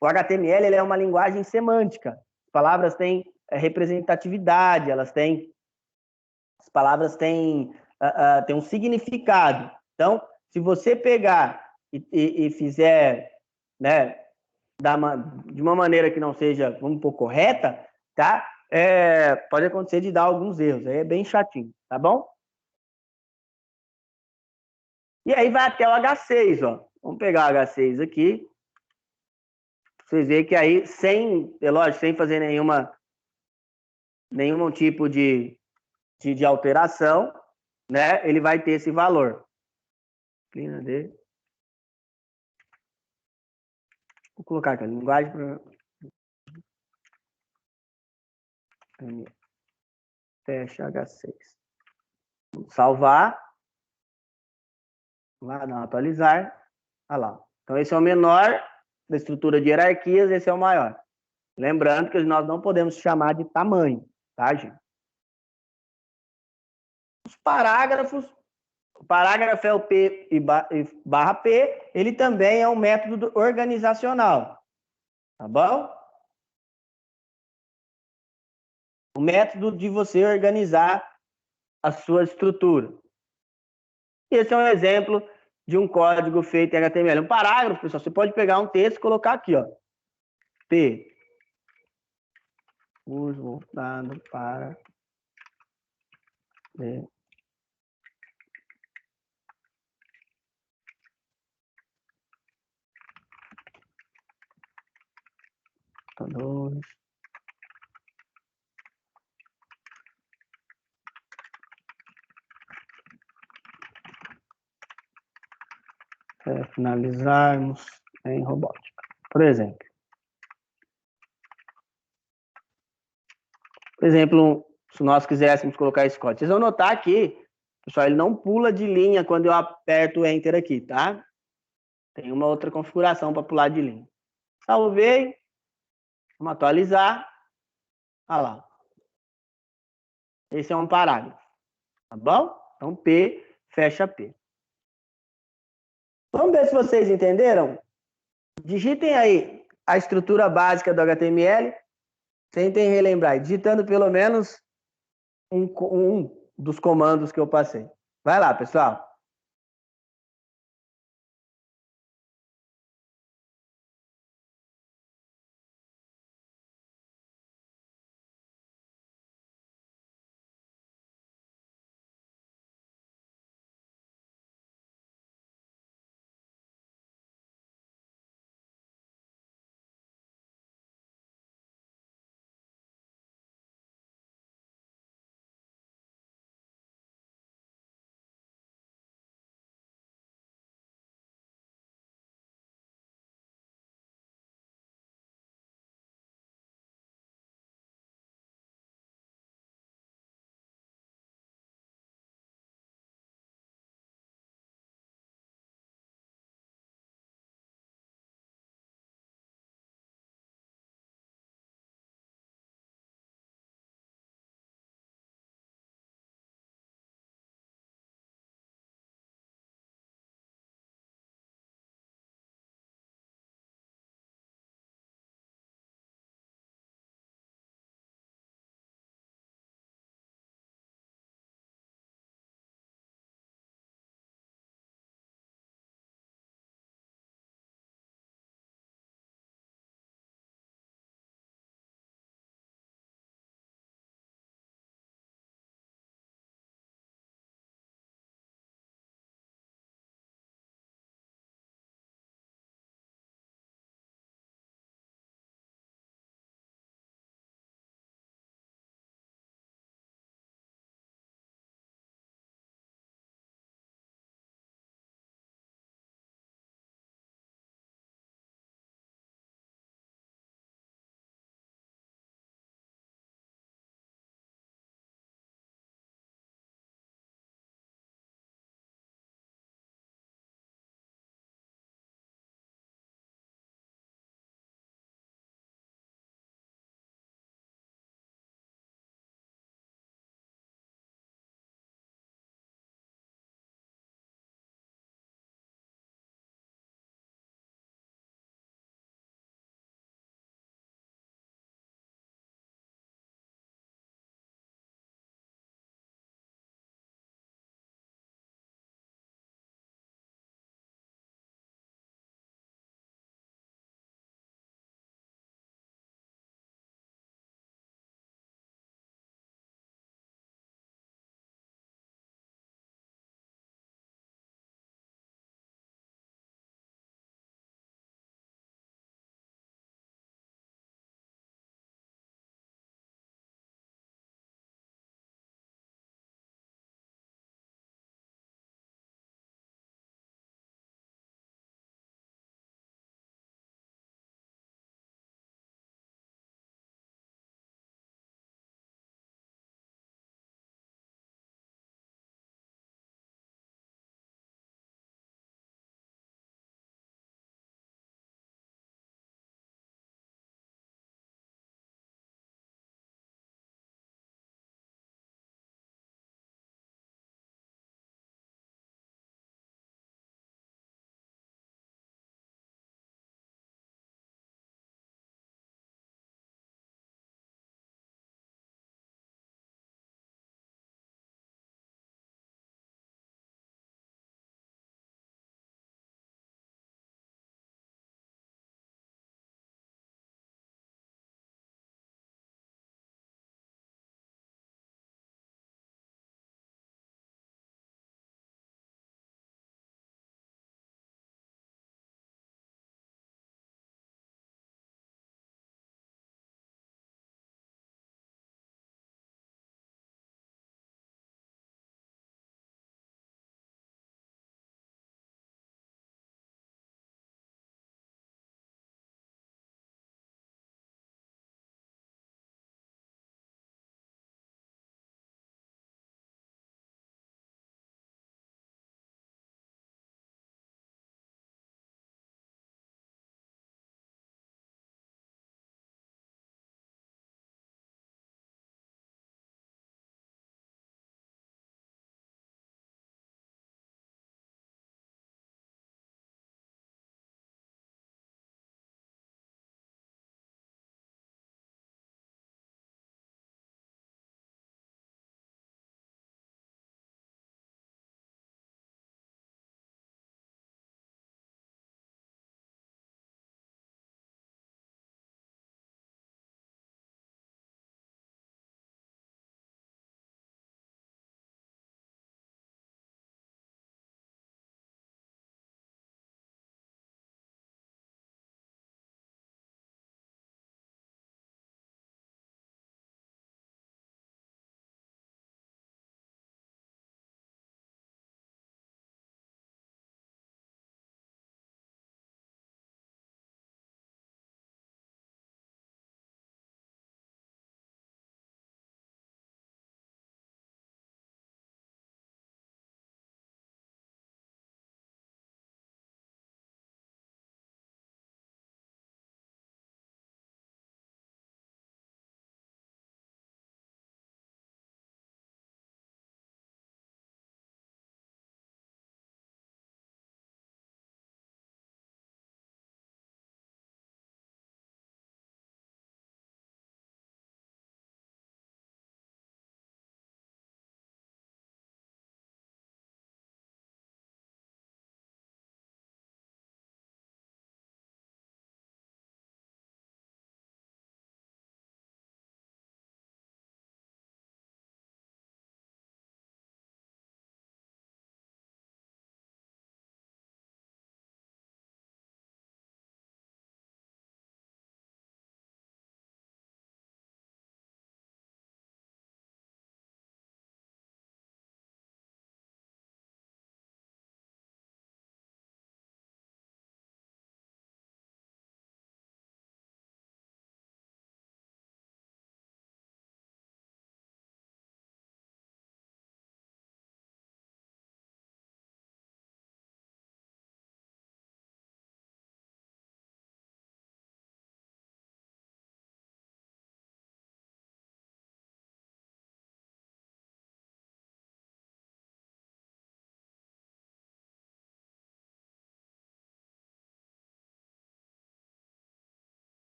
o HTML ele é uma linguagem semântica. As palavras têm representatividade, as palavras têm um significado. Então, se você pegar e fizer, né, de uma maneira que não seja, vamos pôr, correta, tá? Pode acontecer de dar alguns erros, aí é bem chatinho, tá bom? E aí vai até o H6, ó. Vamos pegar o H6 aqui. Vocês verem que aí, é lógico, sem fazer nenhum tipo de alteração, né? Ele vai ter esse valor. Vou colocar aqui a linguagem para fecha H6. Vamos salvar. Lá, não, atualizar. Olha lá. Então, esse é o menor da estrutura de hierarquias, esse é o maior. Lembrando que nós não podemos chamar de tamanho, tá, gente? Os parágrafos, o parágrafo é o P e barra P, ele também é um método organizacional, tá bom? O método de você organizar a sua estrutura. Esse é um exemplo de um código feito em HTML. Um parágrafo, pessoal, você pode pegar um texto e colocar aqui, ó. P. Uso voltado para computadores. Finalizarmos em robótica, por exemplo. Por exemplo, se nós quiséssemos colocar esse código, vocês vão notar que, pessoal, ele não pula de linha quando eu aperto o Enter aqui, tá? Tem uma outra configuração para pular de linha. Salvei. Vamos atualizar. Olha lá. Esse é um parágrafo, tá bom? Então, P fecha P. Vamos ver se vocês entenderam? Digitem aí a estrutura básica do HTML. Tentem relembrar, digitando pelo menos um dos comandos que eu passei. Vai lá, pessoal.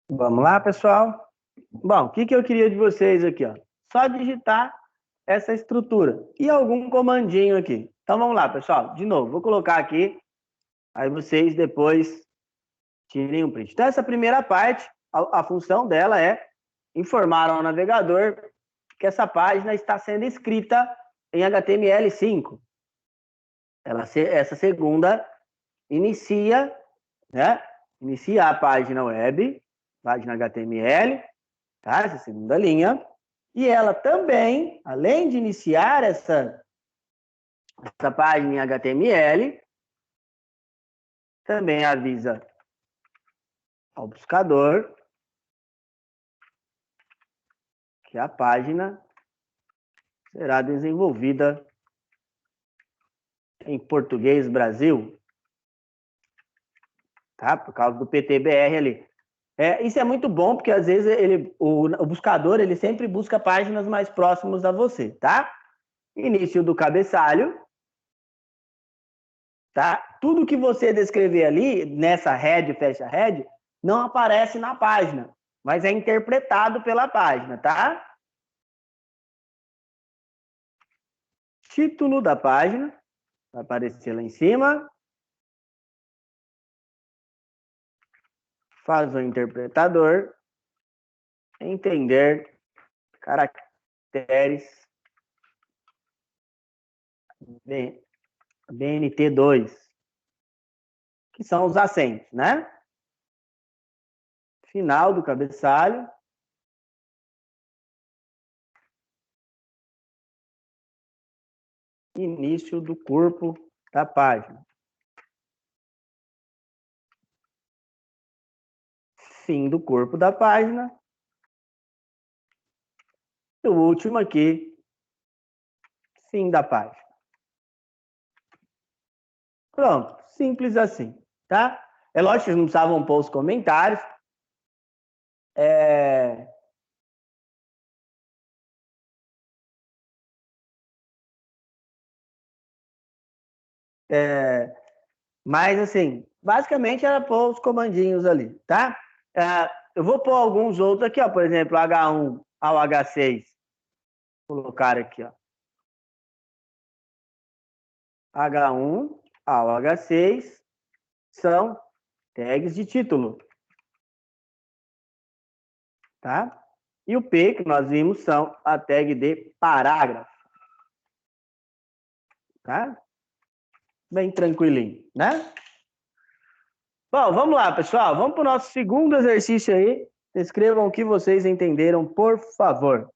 Vamos lá, pessoal? Bom, o que que eu queria de vocês aqui, ó? Só digitar essa estrutura e algum comandinho aqui. Então vamos lá, pessoal. De novo, vou colocar aqui, aí vocês depois tirem um print. Então essa primeira parte, a função dela é informar ao navegador que essa página está sendo escrita em HTML5. Essa segunda inicia, né? Inicia a página web, página HTML, tá? Essa segunda linha. E ela também, além de iniciar essa página em HTML, também avisa ao buscador que a página será desenvolvida em português Brasil, tá? Por causa do PTBR ali. Isso é muito bom, porque às vezes o buscador ele sempre busca páginas mais próximas a você, tá? Início do cabeçalho, tá? Tudo que você descrever ali, nessa head, fecha head, não aparece na página, mas é interpretado pela página, tá? Título da página, vai aparecer lá em cima. Faz o interpretador entender caracteres BNT2, que são os acentos, né? Final do cabeçalho. Início do corpo da página. Fim do corpo da página. E o último aqui, fim da página. Pronto, simples assim, tá? É lógico que vocês não precisavam pôr os comentários. É... É... Mas, assim, basicamente era pôr os comandinhos ali, tá? Eu vou pôr alguns outros aqui, ó, por exemplo, H1 ao H6. Vou colocar aqui, ó. H1 ao H6 são tags de título, tá? E o P, que nós vimos, são a tag de parágrafo, tá? Bem tranquilinho, né? Bom, vamos lá, pessoal. Vamos para o nosso segundo exercício aí. Escrevam o que vocês entenderam, por favor.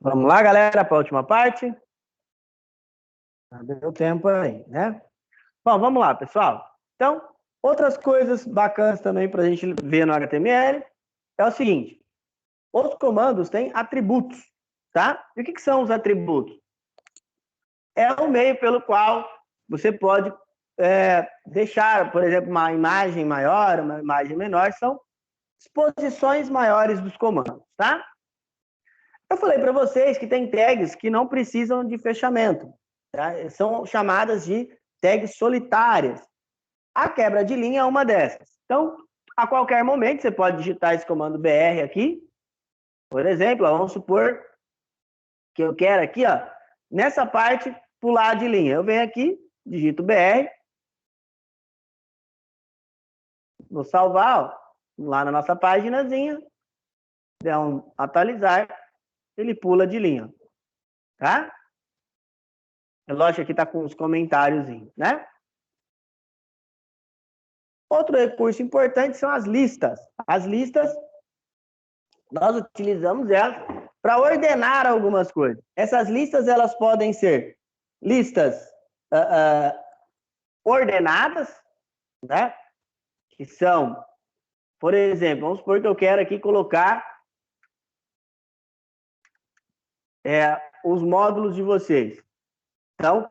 Vamos lá, galera, para a última parte. Deu tempo aí, né? Bom, vamos lá, pessoal. Então, outras coisas bacanas também para a gente ver no HTML é o seguinte: os comandos têm atributos, tá? E o que são os atributos? É o meio pelo qual você pode deixar, por exemplo, uma imagem maior, uma imagem menor, são exposições maiores dos comandos, tá? Eu falei para vocês que tem tags que não precisam de fechamento, tá? São chamadas de tags solitárias. A quebra de linha é uma dessas. Então, a qualquer momento, você pode digitar esse comando BR aqui. Por exemplo, vamos supor que eu quero aqui, ó, nessa parte, pular de linha. Eu venho aqui, digito BR. Vou salvar, ó, lá na nossa paginazinha. Der um atualizar, ele pula de linha. Tá? É lógico que aqui está com os comentários, né? Outro recurso importante são as listas. As listas, nós utilizamos elas para ordenar algumas coisas. Essas listas, elas podem ser listas ordenadas, né? Que são, por exemplo, vamos supor que eu quero aqui colocar os módulos de vocês. Então,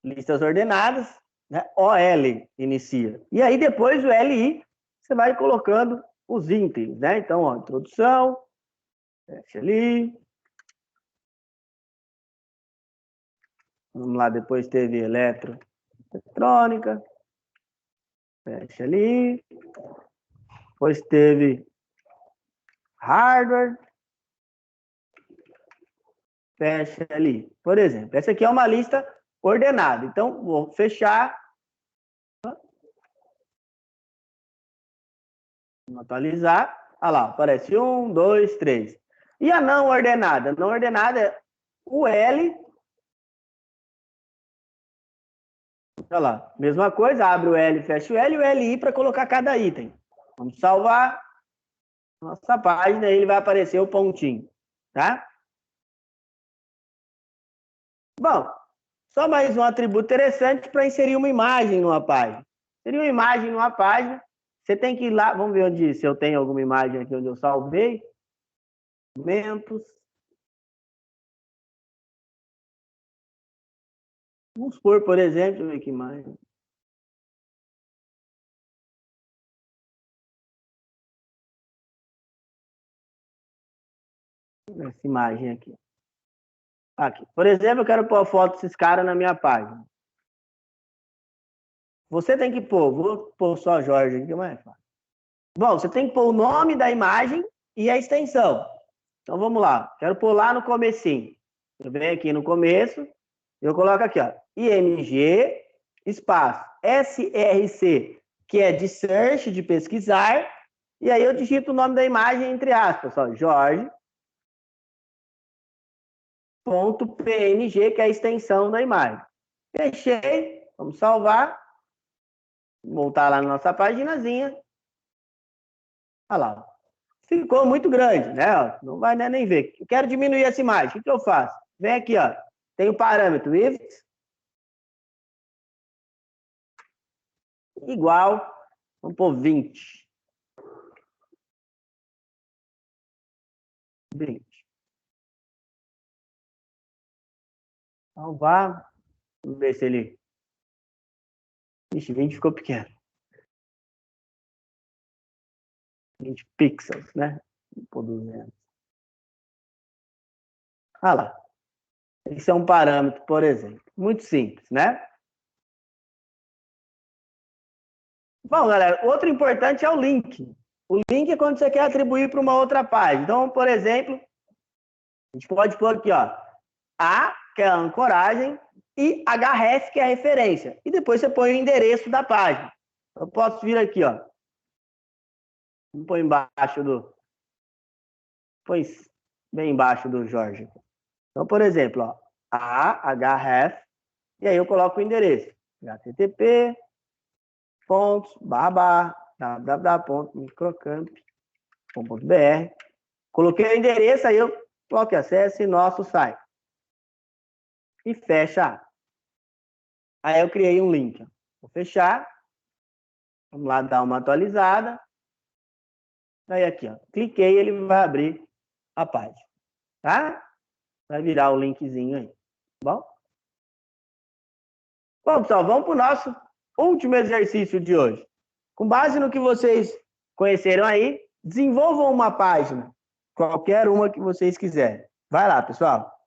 listas ordenadas, né? OL inicia. E aí, depois o LI, você vai colocando os itens, né? Então, ó, introdução, fecha ali. Vamos lá, depois teve eletrônica, fecha ali. Depois teve hardware, fecha ali. Por exemplo, essa aqui é uma lista ordenada. Então, vou fechar. Vamos atualizar. Olha lá, aparece 1, 2, 3. E a não ordenada? Não ordenada é o L. Olha lá, mesma coisa, abre o L, fecha o L e o LI para colocar cada item. Vamos salvar nossa página e ele vai aparecer o pontinho, tá? Bom, só mais um atributo interessante para inserir uma imagem numa página. Inserir uma imagem numa página, você tem que ir lá, vamos ver onde, se eu tenho alguma imagem aqui onde eu salvei. Documentos. Vamos supor, por exemplo, deixa eu ver que imagem. Essa imagem aqui. Aqui. Por exemplo, eu quero pôr a foto desses caras na minha página. Você tem que pôr, vou pôr só Jorge aqui, mas é fácil. Bom, você tem que pôr o nome da imagem e a extensão. Então vamos lá, quero pôr lá no comecinho. Eu venho aqui no começo, eu coloco aqui, ó, IMG, espaço, SRC, que é de search, de pesquisar, e aí eu digito o nome da imagem entre aspas, ó, Jorge.png, que é a extensão da imagem. Fechei, vamos salvar, voltar lá na nossa paginazinha. Olha lá, ficou muito grande, né? Não vai nem ver. Eu quero diminuir essa imagem. O que eu faço? Vem aqui, ó. Tem o parâmetro if igual, vamos pôr 20. 20. Então vá, vamos ver se ele... Ixi, 20 ficou pequeno. 20 pixels, né? Vamos pôr 200. Ah lá. Esse é um parâmetro, por exemplo. Muito simples, né? Bom, galera, outro importante é o link. O link é quando você quer atribuir para uma outra página. Então, por exemplo, a gente pode pôr aqui, ó, A, que é a ancoragem, e href, que é a referência. E depois você põe o endereço da página. Eu posso vir aqui, ó. Vamos pôr embaixo do... Põe bem embaixo do Jorge. Então, por exemplo, ó, A, href, e aí eu coloco o endereço. http://www.microcamp.br. Coloquei o endereço, aí eu coloque acesso em nosso site. E fecha. Aí eu criei um link. Vou fechar. Vamos lá dar uma atualizada. Aí aqui, ó. Cliquei, ele vai abrir a página. Tá? Vai virar o linkzinho aí. Tá bom? Bom, pessoal, vamos para o nosso último exercício de hoje. Com base no que vocês conheceram aí, desenvolvam uma página. Qualquer uma que vocês quiserem. Vai lá, pessoal.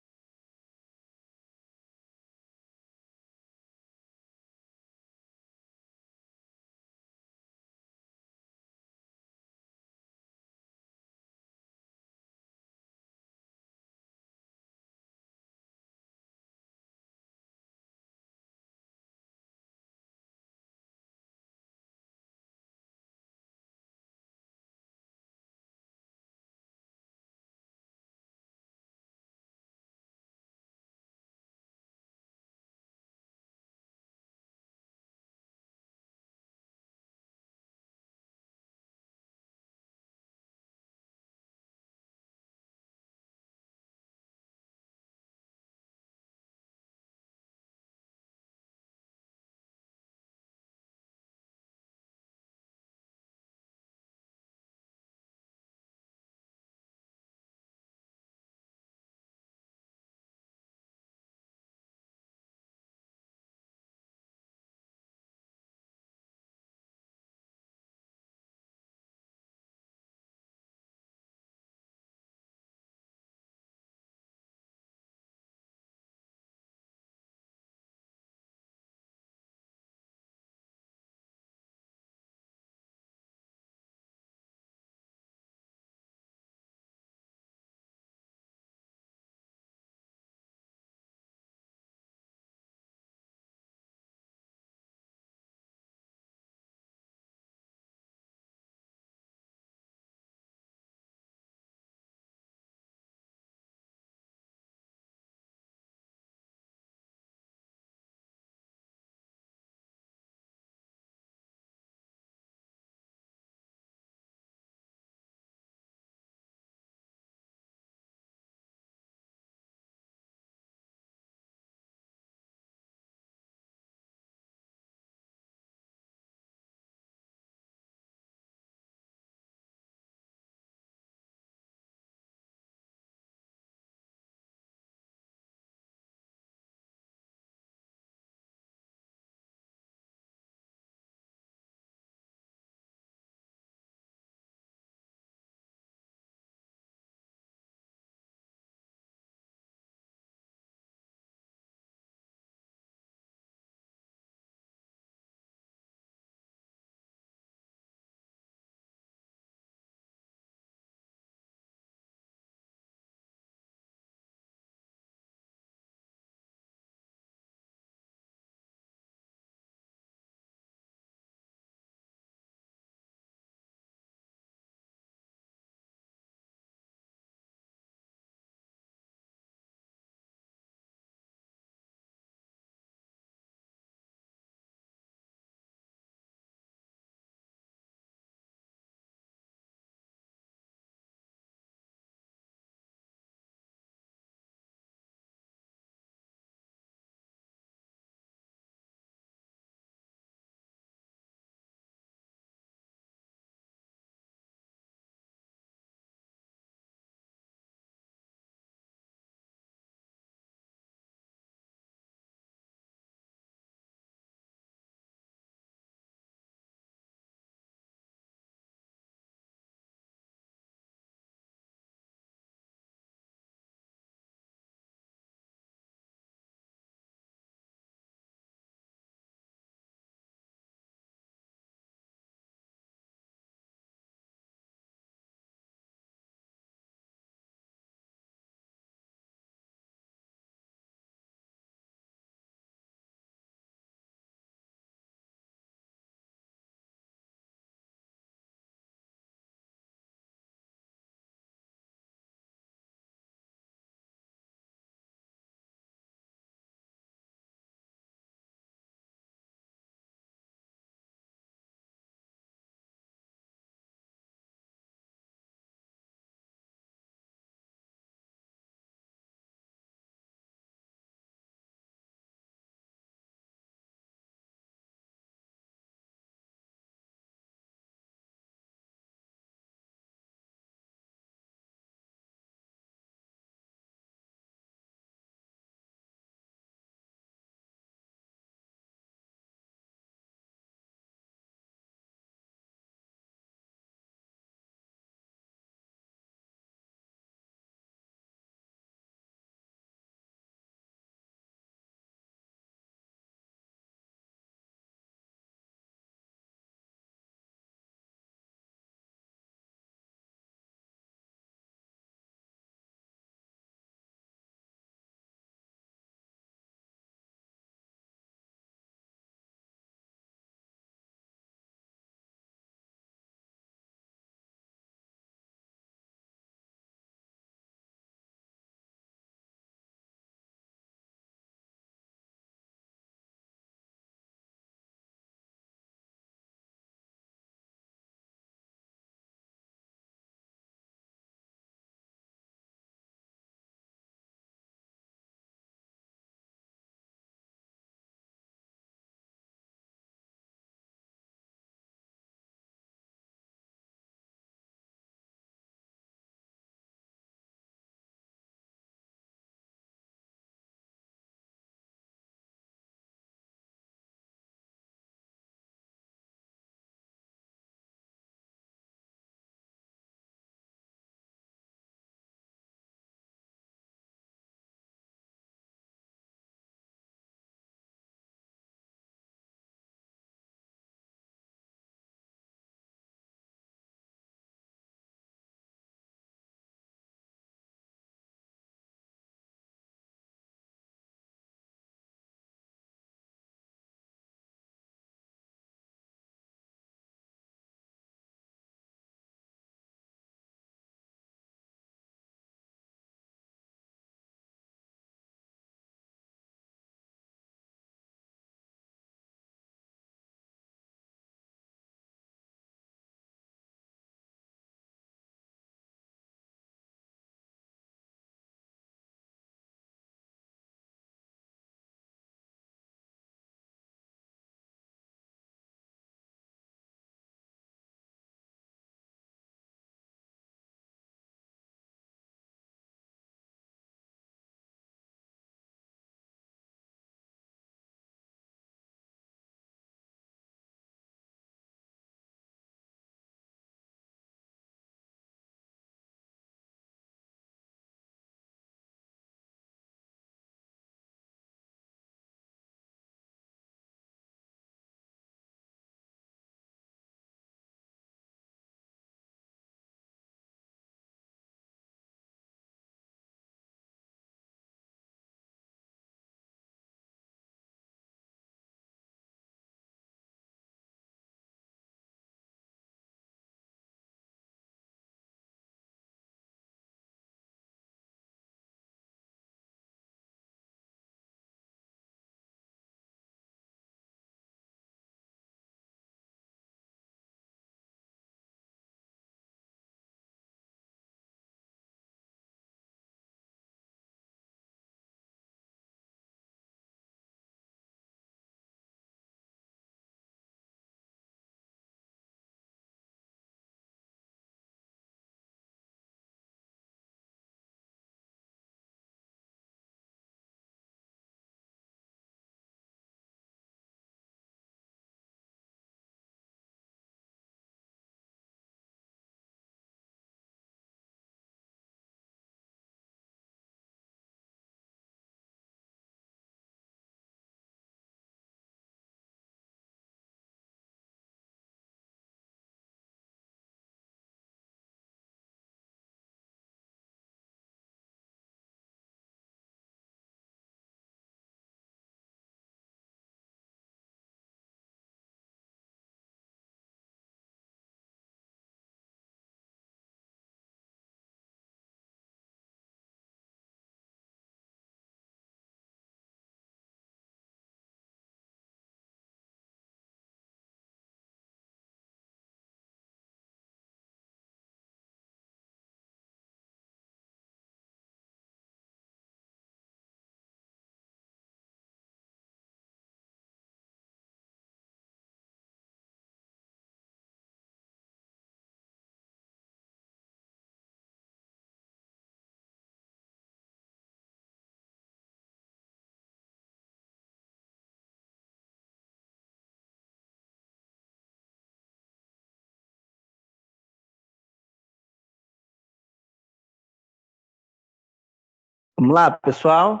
Vamos lá, pessoal.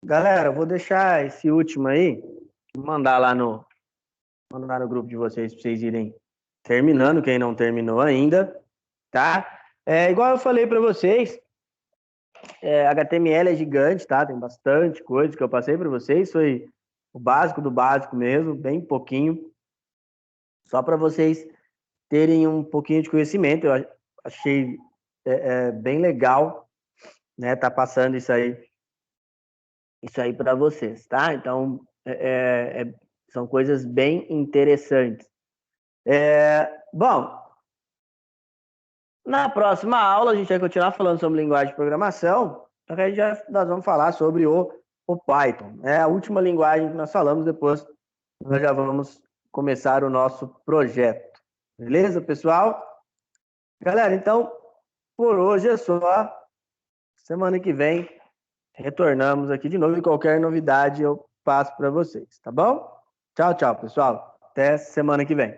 Galera, eu vou deixar esse último aí, mandar no grupo de vocês para vocês irem terminando, quem não terminou ainda, tá? Igual eu falei para vocês, HTML é gigante, tá? Tem bastante coisa que eu passei para vocês, foi o básico do básico mesmo, bem pouquinho, só para vocês terem um pouquinho de conhecimento. Eu achei bem legal, né? Tá passando isso aí para vocês, tá? Então, são coisas bem interessantes. Bom, na próxima aula a gente vai continuar falando sobre linguagem de programação, só que nós vamos falar sobre o Python. É a última linguagem que nós falamos, depois nós já vamos começar o nosso projeto. Beleza, pessoal? Galera, então, por hoje é só. Semana que vem retornamos aqui de novo e qualquer novidade eu passo para vocês, tá bom? Tchau, tchau, pessoal. Até semana que vem.